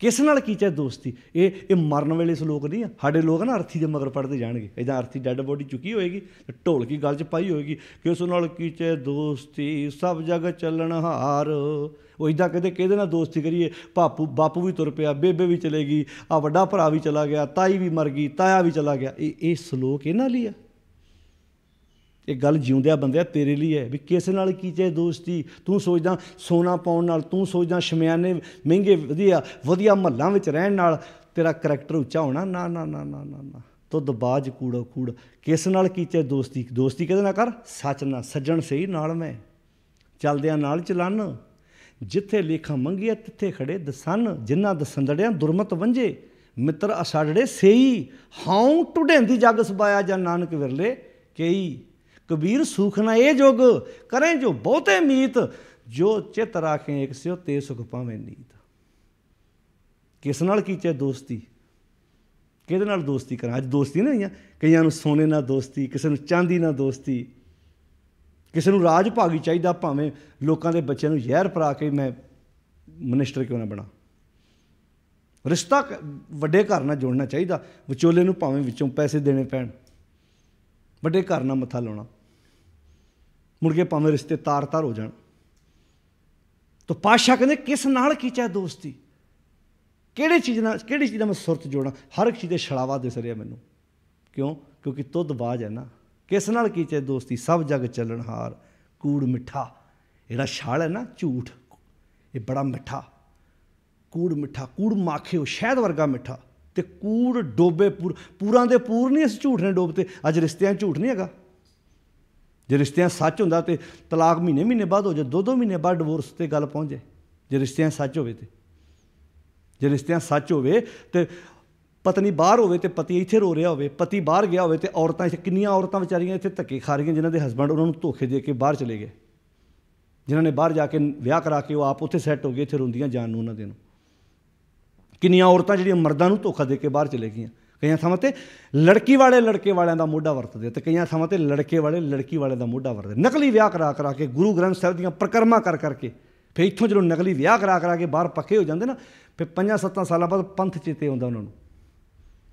ਕਿਸ ਨਾਲ ਕੀਚੇ ਦੋਸਤੀ, ਇਹ ਮਰਨ ਵੇਲੇ ਸਲੋਕ ਨਹੀਂ ਆ। ਸਾਡੇ ਲੋਕ ਨਾ ਅਰਥੀ ਦੇ ਮਗਰ ਪੜ੍ਹਦੇ ਜਾਣਗੇ, ਇੱਦਾਂ ਅਰਥੀ ਡੈਡ ਬੋਡੀ ਚੁੱਕੀ ਹੋਏਗੀ, ਢੋਲਕੀ ਗਲ 'ਚ ਪਾਈ ਹੋਏਗੀ, ਕਿਸ ਨਾਲ ਕੀਚੇ ਦੋਸਤੀ ਸਭ ਜਗ ਚੱਲਣ ਹਾਰ। ਉਹ ਇੱਦਾਂ ਕਹਿੰਦੇ ਕਿਹਦੇ ਨਾਲ ਦੋਸਤੀ ਕਰੀਏ, ਬਾਪੂ ਵੀ ਤੁਰ ਪਿਆ, ਬੇਬੇ ਵੀ ਚਲੇ ਗਈ, ਆ ਵੱਡਾ ਭਰਾ ਵੀ ਚਲਾ ਗਿਆ, ਤਾਈ ਵੀ ਮਰ ਗਈ, ਤਾਇਆ ਵੀ ਚਲਾ ਗਿਆ। ਇਹ ਸਲੋਕ ਇਹਨਾਂ ਲਈ ਆ। ਇਹ ਗੱਲ ਜਿਉਂਦਿਆਂ ਬੰਦਿਆਂ ਤੇਰੇ ਲਈ ਹੈ ਵੀ ਕਿਸ ਨਾਲ ਕੀਚੇ ਦੋਸਤੀ। ਤੂੰ ਸੋਚਦਾ ਸੋਨਾ ਪਾਉਣ ਨਾਲ, ਤੂੰ ਸੋਚਦਾ ਸ਼ਮਿਆਨੇ ਮਹਿੰਗੇ ਵਧੀਆ ਮਹੱਲਾਂ ਵਿੱਚ ਰਹਿਣ ਨਾਲ ਤੇਰਾ ਕਰੈਕਟਰ ਉੱਚਾ ਹੋਣਾ। ਨਾ ਨਾ ਨਾ ਨਾ ਨਾ ਨਾ, ਤੁਧ ਬਾਜ ਕੂੜੋ ਕੂੜ। ਕਿਸ ਨਾਲ ਕੀਚੇ ਦੋਸਤੀ, ਦੋਸਤੀ ਕਿਹਦੇ ਨਾਲ ਕਰ, ਸੱਚ ਨਾਲ। ਸੱਜਣ ਸਹੀ ਨਾਲ ਮੈਂ, ਚੱਲਦਿਆਂ ਨਾਲ ਚਲਨ, ਜਿੱਥੇ ਲੇਖਾਂ ਮੰਗੀਆਂ ਤਿੱਥੇ ਖੜੇ ਦਸਨ। ਜਿਨ੍ਹਾਂ ਦਸੰਦੜਿਆਂ ਦੁਰਮਤ ਵੰਝੇ, ਮਿੱਤਰ ਅਸਾੜੜੇ ਸੇਈ। ਹਾਉ ਢੁਢੇਂਦੀ ਜੱਗ ਸਬਾਇਆ, ਜਾਂ ਨਾਨਕ ਵਿਰਲੇ ਕਈ। ਕਬੀਰ ਸੁਖ ਨਾ ਇਹ ਜੁਗ, ਕਰੇ ਜੋ ਬਹੁਤੇ ਮੀਤ। ਜੋ ਚਿੱਤ ਰਾਖੇ ਇੱਕ ਸਿਓ, ਤੇ ਸੁਖ ਪਾਵੇਂ ਨੀਤ। ਕਿਸ ਨਾਲ ਕੀਚੇ ਦੋਸਤੀ, ਕਿਹਦੇ ਨਾਲ ਦੋਸਤੀ ਕਰਾਂ। ਅੱਜ ਦੋਸਤੀ ਨਹੀਂ ਹੋਈਆਂ, ਕਈਆਂ ਨੂੰ ਸੋਨੇ ਨਾਲ ਦੋਸਤੀ, ਕਿਸੇ ਨੂੰ ਚਾਂਦੀ ਨਾਲ ਦੋਸਤੀ, ਕਿਸੇ ਨੂੰ ਰਾਜ ਭਾਗੀ ਚਾਹੀਦਾ, ਭਾਵੇਂ ਲੋਕਾਂ ਦੇ ਬੱਚਿਆਂ ਨੂੰ ਜ਼ਹਿਰ ਪਰਾ ਕੇ ਮੈਂ ਮਨਿਸਟਰ ਕਿਉਂ ਨਾ ਬਣਾ। ਰਿਸ਼ਤਾ ਵੱਡੇ ਘਰ ਨਾਲ ਜੋੜਨਾ ਚਾਹੀਦਾ, ਵਿਚੋਲੇ ਨੂੰ ਭਾਵੇਂ ਵਿੱਚੋਂ ਪੈਸੇ ਦੇਣੇ ਪੈਣ, ਵੱਡੇ ਘਰ ਨਾਲ ਮੱਥਾ ਲਾਉਣਾ, ਮੁੜ ਕੇ ਭਾਵੇਂ ਰਿਸ਼ਤੇ ਤਾਰ-ਤਾਰ ਹੋ ਜਾਣ। ਤਾਂ ਪਾਤਸ਼ਾਹ ਕਹਿੰਦੇ ਕਿਸ ਨਾਲ ਕੀਚੇ ਦੋਸਤੀ, ਕਿਹੜੀ ਚੀਜ਼ ਨਾਲ ਮੈਂ ਸੁਰਤ ਜੋੜਾਂ। ਹਰ ਇੱਕ ਚੀਜ਼ 'ਤੇ ਛਲਾਵਾ ਦਿਸ ਰਿਹਾ ਮੈਨੂੰ। ਕਿਉਂ? ਕਿਉਂਕਿ ਤੁਧ ਬਾਜ ਹੈ ਨਾ। ਕਿਸ ਨਾਲ ਕੀਚੇ ਦੋਸਤੀ ਸਭ ਜਗ ਚੱਲਣ ਹਾਰ। ਕੂੜ ਮਿੱਠਾ, ਜਿਹੜਾ ਛਲ ਹੈ ਨਾ ਝੂਠ, ਇਹ ਬੜਾ ਮਿੱਠਾ। ਕੂੜ ਮਿੱਠਾ, ਕੂੜ ਮਾਖਿਓ ਸ਼ਹਿਦ ਵਰਗਾ ਮਿੱਠਾ। ਅਤੇ ਕੂੜ ਡੋਬੇ ਪੂਰਾਂ ਦੇ ਪੂਰ ਨਹੀਂ ਇਸ ਝੂਠ ਨੇ ਡੋਬਤੇ। ਅੱਜ ਰਿਸ਼ਤਿਆਂ ਝੂਠ ਨਹੀਂ ਹੈਗਾ। ਜੇ ਰਿਸ਼ਤਿਆਂ ਸੱਚ ਹੁੰਦਾ ਤਾਂ ਤਲਾਕ ਮਹੀਨੇ ਬਾਅਦ ਹੋ ਜਾਏ, 2 ਮਹੀਨੇ ਬਾਅਦ ਡਿਵੋਰਸ 'ਤੇ ਗੱਲ ਪਹੁੰਚ ਜਾਏ। ਜੇ ਰਿਸ਼ਤਿਆਂ ਸੱਚ ਹੋਵੇ ਤੇ, ਜੇ ਰਿਸ਼ਤਿਆਂ ਸੱਚ ਹੋਵੇ ਅਤੇ ਪਤਨੀ ਬਾਹਰ ਹੋਵੇ ਅਤੇ ਪਤੀ ਇੱਥੇ ਰੋ ਰਿਹਾ ਹੋਵੇ, ਪਤੀ ਬਾਹਰ ਗਿਆ ਹੋਵੇ ਅਤੇ ਔਰਤਾਂ ਇੱਥੇ, ਕਿੰਨੀਆਂ ਔਰਤਾਂ ਵਿਚਾਰੀਆਂ ਇੱਥੇ ਧੱਕੇ ਖਾ ਰਹੀਆਂ ਜਿਨ੍ਹਾਂ ਦੇ ਹਸਬੈਂਡ ਉਹਨਾਂ ਨੂੰ ਧੋਖੇ ਦੇ ਕੇ ਬਾਹਰ ਚਲੇ ਗਏ, ਜਿਨ੍ਹਾਂ ਨੇ ਬਾਹਰ ਜਾ ਕੇ ਵਿਆਹ ਕਰਾ ਕੇ ਉਹ ਆਪ ਉੱਥੇ ਸੈੱਟ ਹੋ ਗਏ, ਇੱਥੇ ਰੋਂਦੀਆਂ ਜਾਣ ਨੂੰ ਉਹਨਾਂ ਦੇ ਨੂੰ। ਕਿੰਨੀਆਂ ਔਰਤਾਂ ਜਿਹੜੀਆਂ ਮਰਦਾਂ ਨੂੰ ਧੋਖਾ ਦੇ ਕੇ ਬਾਹਰ ਚਲੇ ਗਈਆਂ। ਕਈਆਂ ਥਾਵਾਂ 'ਤੇ ਲੜਕੀ ਵਾਲੇ ਲੜਕੇ ਵਾਲਿਆਂ ਦਾ ਮੋਢਾ ਵਰਤਦੇ, ਅਤੇ ਕਈਆਂ ਥਾਵਾਂ 'ਤੇ ਲੜਕੇ ਵਾਲੇ ਲੜਕੀ ਵਾਲੇ ਦਾ ਮੋਢਾ ਵਰਤਦੇ। ਨਕਲੀ ਵਿਆਹ ਕਰਾ ਕੇ, ਗੁਰੂ ਗ੍ਰੰਥ ਸਾਹਿਬ ਦੀਆਂ ਪ੍ਰਕਰਮਾਂ ਕਰਕੇ, ਫਿਰ ਇੱਥੋਂ ਜਦੋਂ ਨਕਲੀ ਵਿਆਹ ਕਰਾ ਕੇ ਬਾਹਰ ਪੱਕੇ ਹੋ ਜਾਂਦੇ ਨਾ, ਫਿਰ 5-7 ਸਾਲਾਂ ਬਾਅਦ ਪੰਥ ਚੇਤੇ ਆਉਂਦਾ ਉਹਨਾਂ ਨੂੰ।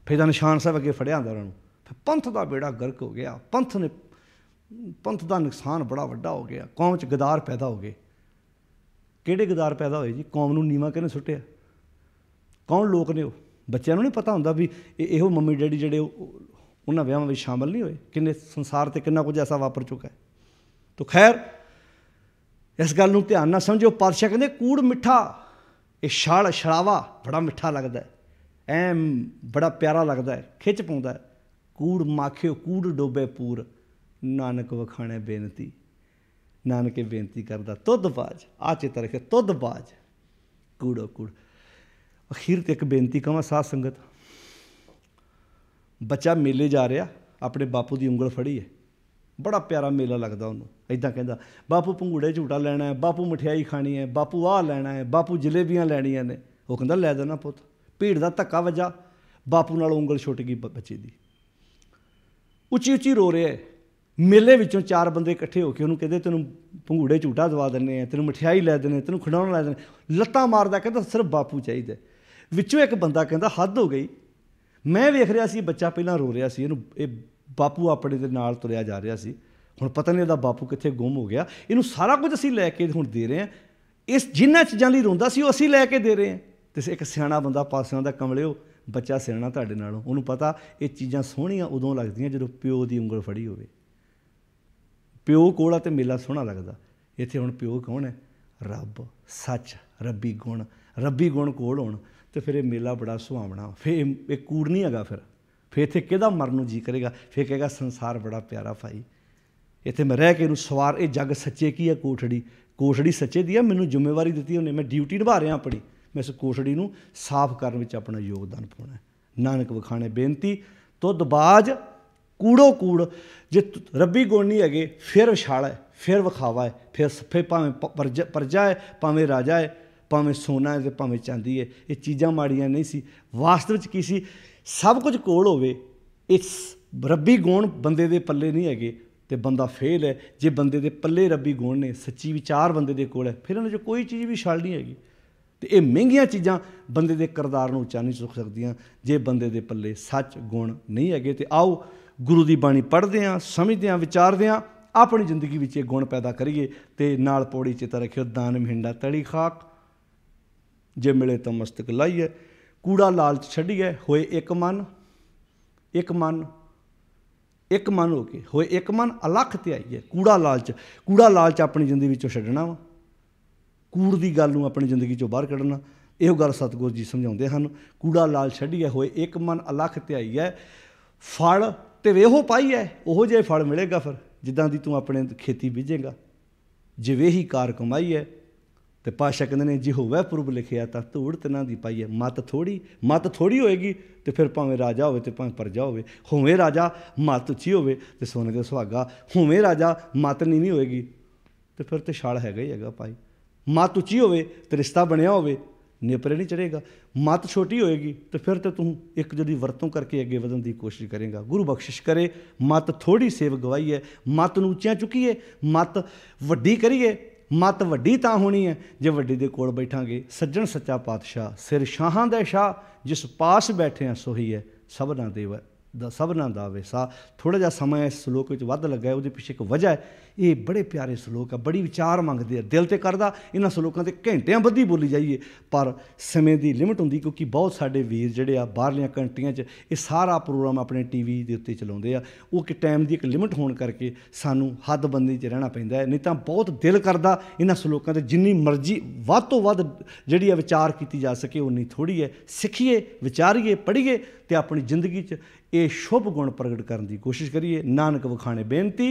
ਫਿਰ ਤਾਂ ਨਿਸ਼ਾਨ ਸਾਹਿਬ ਅੱਗੇ ਫੜਿਆ ਹੁੰਦਾ ਉਹਨਾਂ ਨੂੰ। ਫਿਰ ਪੰਥ ਦਾ ਬੇੜਾ ਗਰਕ ਹੋ ਗਿਆ। ਪੰਥ ਦਾ ਨੁਕਸਾਨ ਬੜਾ ਵੱਡਾ ਹੋ ਗਿਆ। ਕੌਮ 'ਚ ਗਦਾਰ ਪੈਦਾ ਹੋ ਗਏ। ਕਿਹੜੇ ਗਦਾਰ ਪੈਦਾ ਹੋਏ ਜੀ? ਕੌਮ ਨੂੰ ਨੀਵਾਂ ਕਿਹਨੇ ਸੁੱਟਿਆ? ਕੌਣ ਲੋਕ ਨੇ ਉਹ? ਬੱਚਿਆਂ ਨੂੰ ਨਹੀਂ ਪਤਾ ਹੁੰਦਾ ਵੀ ਇਹੋ ਮੰਮੀ ਡੈਡੀ ਜਿਹੜੇ ਉਹਨਾਂ ਵਿਆਹਾਂ ਵਿੱਚ ਸ਼ਾਮਲ ਨਹੀਂ ਹੋਏ। ਕਿੰਨੇ ਸੰਸਾਰ 'ਤੇ ਕਿੰਨਾ ਕੁਝ ਐਸਾ ਵਾਪਰ ਚੁੱਕਾ ਹੈ। ਤਾਂ ਖੈਰ ਇਸ ਗੱਲ ਨੂੰ ਧਿਆਨ ਨਾਲ ਸਮਝੋ। ਪਾਤਸ਼ਾਹ ਕਹਿੰਦੇ ਕੂੜ ਮਿੱਠਾ, ਇਹ ਛਲਾਵਾ ਬੜਾ ਮਿੱਠਾ ਲੱਗਦਾ ਹੈ। ਐ बड़ा प्यारा लगता है, खिच पाਉਂਦਾ। कूड़ माखियो कूड़ डोबे पूर, नानक वखाणे बेनती, नानके बेनती करदा तुदबाज। आ चेता रखे, तुदबाज कूड़ो कूड़। अखीर ते एक बेनती कहां साध संगत, बच्चा मेले जा रहा, अपने बापू की उंगल फड़ी है, बड़ा प्यारा मेला लगता उन्होंने। इदा कहता बापू भंगूड़े झूटा लैना है, बापू मठियाई खानी है, बापू आह लैना है, बापू जलेबियां लैनियां ने। वो कहता लै देना पुत। भीड़ का धक्का वजा, बापू नाल उंगल छुट गई बच्चे की। उची उची रो रहा है। मेले विचों चार बंदे इकट्ठे होकर उन्होंने कहते तेन भंगूड़े झूटा दवा दें, तेन मिठाई लै दें, तेन खिडौना लै दें। लत्तां मारदा कहता सिर्फ बापू चाहिए। विचों एक बंदा कहता हद हो गई, मैं वेख रहा सी बच्चा पहलां रो रहा सी, ये बापू अपने दे नाल तुरिया जा रहा सी, हुण पता नहीं इहदा बापू कित्थे गुम हो गया। इनू सारा कुछ असीं लैके हुण दे रहे हैं, इस जिन्हां चीज़ां लई रोंदा सी असीं लैके दे रहे हैं। ते एक सियाणा बंदा पासिआं दा कमलिओ, बच्चा सियाणा तुहाडे नालों, उहनूं पता ये चीज़ां सोहणीआं उदों लगदियां जदों प्यो दी उंगल फड़ी होवे। प्यो कोल आ ते मेला सोहणा लगदा। इत्थे हुण प्यो कौन है? रब, सच, रब्बी गुण कोल होण तो फिर ये मेला बड़ा सुहावना। फिर ये कूड़ नहीं हैगा। फिर इत्थे किहदा मरन नूं जी करेगा? फिर कहेगा संसार बड़ा प्यारा भाई, इत्थे मैं रह के इनू सवार, ये जग सच्चे की है, कोठड़ी सच्चे दी है, मैनूं जिम्मेवारी दी उन्हें, मैं ड्यूटी निभा रहा अपनी, मैं इस कोठड़ी नूं साफ करने विच अपना योगदान पाउणा है। नानक वखाणे बेनती तुदबाज कूड़ो कूड़। जे रब्बी गुण नहीं हैगे फिर विछाल है, फिर विखावा है, फिर भावें प्रजा है, भावें राजा है, भावें सोना है तो भावें चांदी है। ये चीज़ां माड़ियां नहीं सी। वास्तव में की सी, सब कुछ कोल होवे, इस रब्बी गुण बंदे दे पल्ले नहीं हैगे तो बंदा फेल है। जे बंदे दे पल्ले रब्बी गुण ने, सच्ची विचार बंदे दे कोल है, फिर उन्हें कोई चीज़ भी छल नहीं हैगी। तो ये महंगियां चीज़ां बंदे दे करदार नूं उच्चा नहीं चुक सकदियां जे बंदे दे पल्ले सच गुण नहीं हैगे। तो आओ गुरु की बाणी पढ़ते हैं, समझते हैं, विचारते हैं, अपनी जिंदगी में ये गुण पैदा करिए। तो नाल पौड़ी चेता रखियो, दान मिहिंडा तड़ी खाक, जे मिले तो मस्तक लाइए, कूड़ा लालच छड्डिए, होए एक मन हो के, होए एक मन अलख ते आइए। कूड़ा लालच अपनी जिंदगी चों छड्डना वा, कूड़ की गल नूं अपनी जिंदगी चों बाहर कढ़ना। इहो गल सतगुरु जी समझाउंदे हन। कूड़ा लालच छड्डिए, होए एक मन अलख ते आइए। फल तो वेहो पाइए, उहो जिहा फल मिलेगा। फिर जिद्दां दी तूं अपने खेती बीजेगा, जे वेही कार कमाई है। तो पातशाह कहते हैं जे होवे पुरब लिखिया तां धूड़ तिन्हां दी पाई है। मत थोड़ी होएगी तो फिर भावें राजा होवे ते भावें प्रजा होवे। होवे राजा मत उच्ची होवे ते सोने ते सुहागा, होवे राजा मत नीवी होएगी तो फिर तो छल हैगा ही हैगा भाई। मत उच्ची होवे तो रिश्ता बनिया होवे, नेपरे नहीं चढ़ेगा। मत छोटी होएगी तो फिर तो तू एक जदी वरतों करके अगे वधन की कोशिश करेगा। गुरु बख्शिश करे, मत थोड़ी सेव गवाई है, मत नूं उच्चियां चुकीए, मत वड्डी करिए। मत वड्डी तां होनी है जे वड्डी दे कोल बैठांगे। सज्जन सच्चा पातशाह, सिर शाहां दे शाह, जिस पास बैठे हैं सोही है, सबना देव सबना दा वेसा। थोड़ा जिहा समा इस सलोक में वध लगा है, वो पिछे एक वजह है। ये बड़े प्यारे सलोक है, बड़ी विचार मंगते हैं, दिल तो करता इन्होंने सलोकों से घंटियां बधी बोली जाइए, पर समय की लिमिट होंगी। क्योंकि बहुत सारे वीर जोड़े आ बाहरलियां कंट्रियां ये सारा प्रोग्राम अपने TV के उत्ते चलाते हैं। वो कि टाइम की एक लिमिट होने करके सानू हदबंदी च रहना पैंदा है। नहीं तो बहुत दिल करता इन्होंने सलोकों से जिन्नी मर्जी वध तो वध जी विचार की जा सके उन्नी थोड़ी है। सीखिए, विचारिए, पढ़िए तो अपनी जिंदगी ये शुभ गुण प्रगट करने की कोशिश करिए। नानक वखाणे बेनती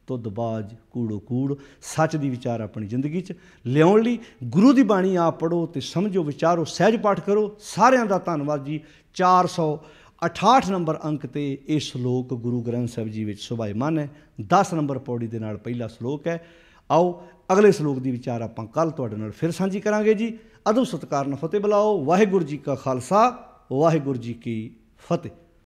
तुदबाज कूड़ो कूड़। सच की विचार अपनी जिंदगी लियाउण लई गुरु की बाणी आप पढ़ो तो समझो, विचारो, सहज पाठ करो। सारिਆਂ ਦਾ ਧੰਨਵਾਦ जी। 468 नंबर अंक ते ये श्लोक गुरु ग्रंथ साहिब जी विच सुभाईमान है। 10 नंबर पौड़ी दे नाल पहला श्लोक है। आओ अगले श्लोक की विचार आपां कल तुहाडे नाल फिर सांझी करांगे जी। अदब सत्कार नाल फतेह बुलाओ। वाहिगुरू जी का खालसा, वाहिगुरू जी की फतेह।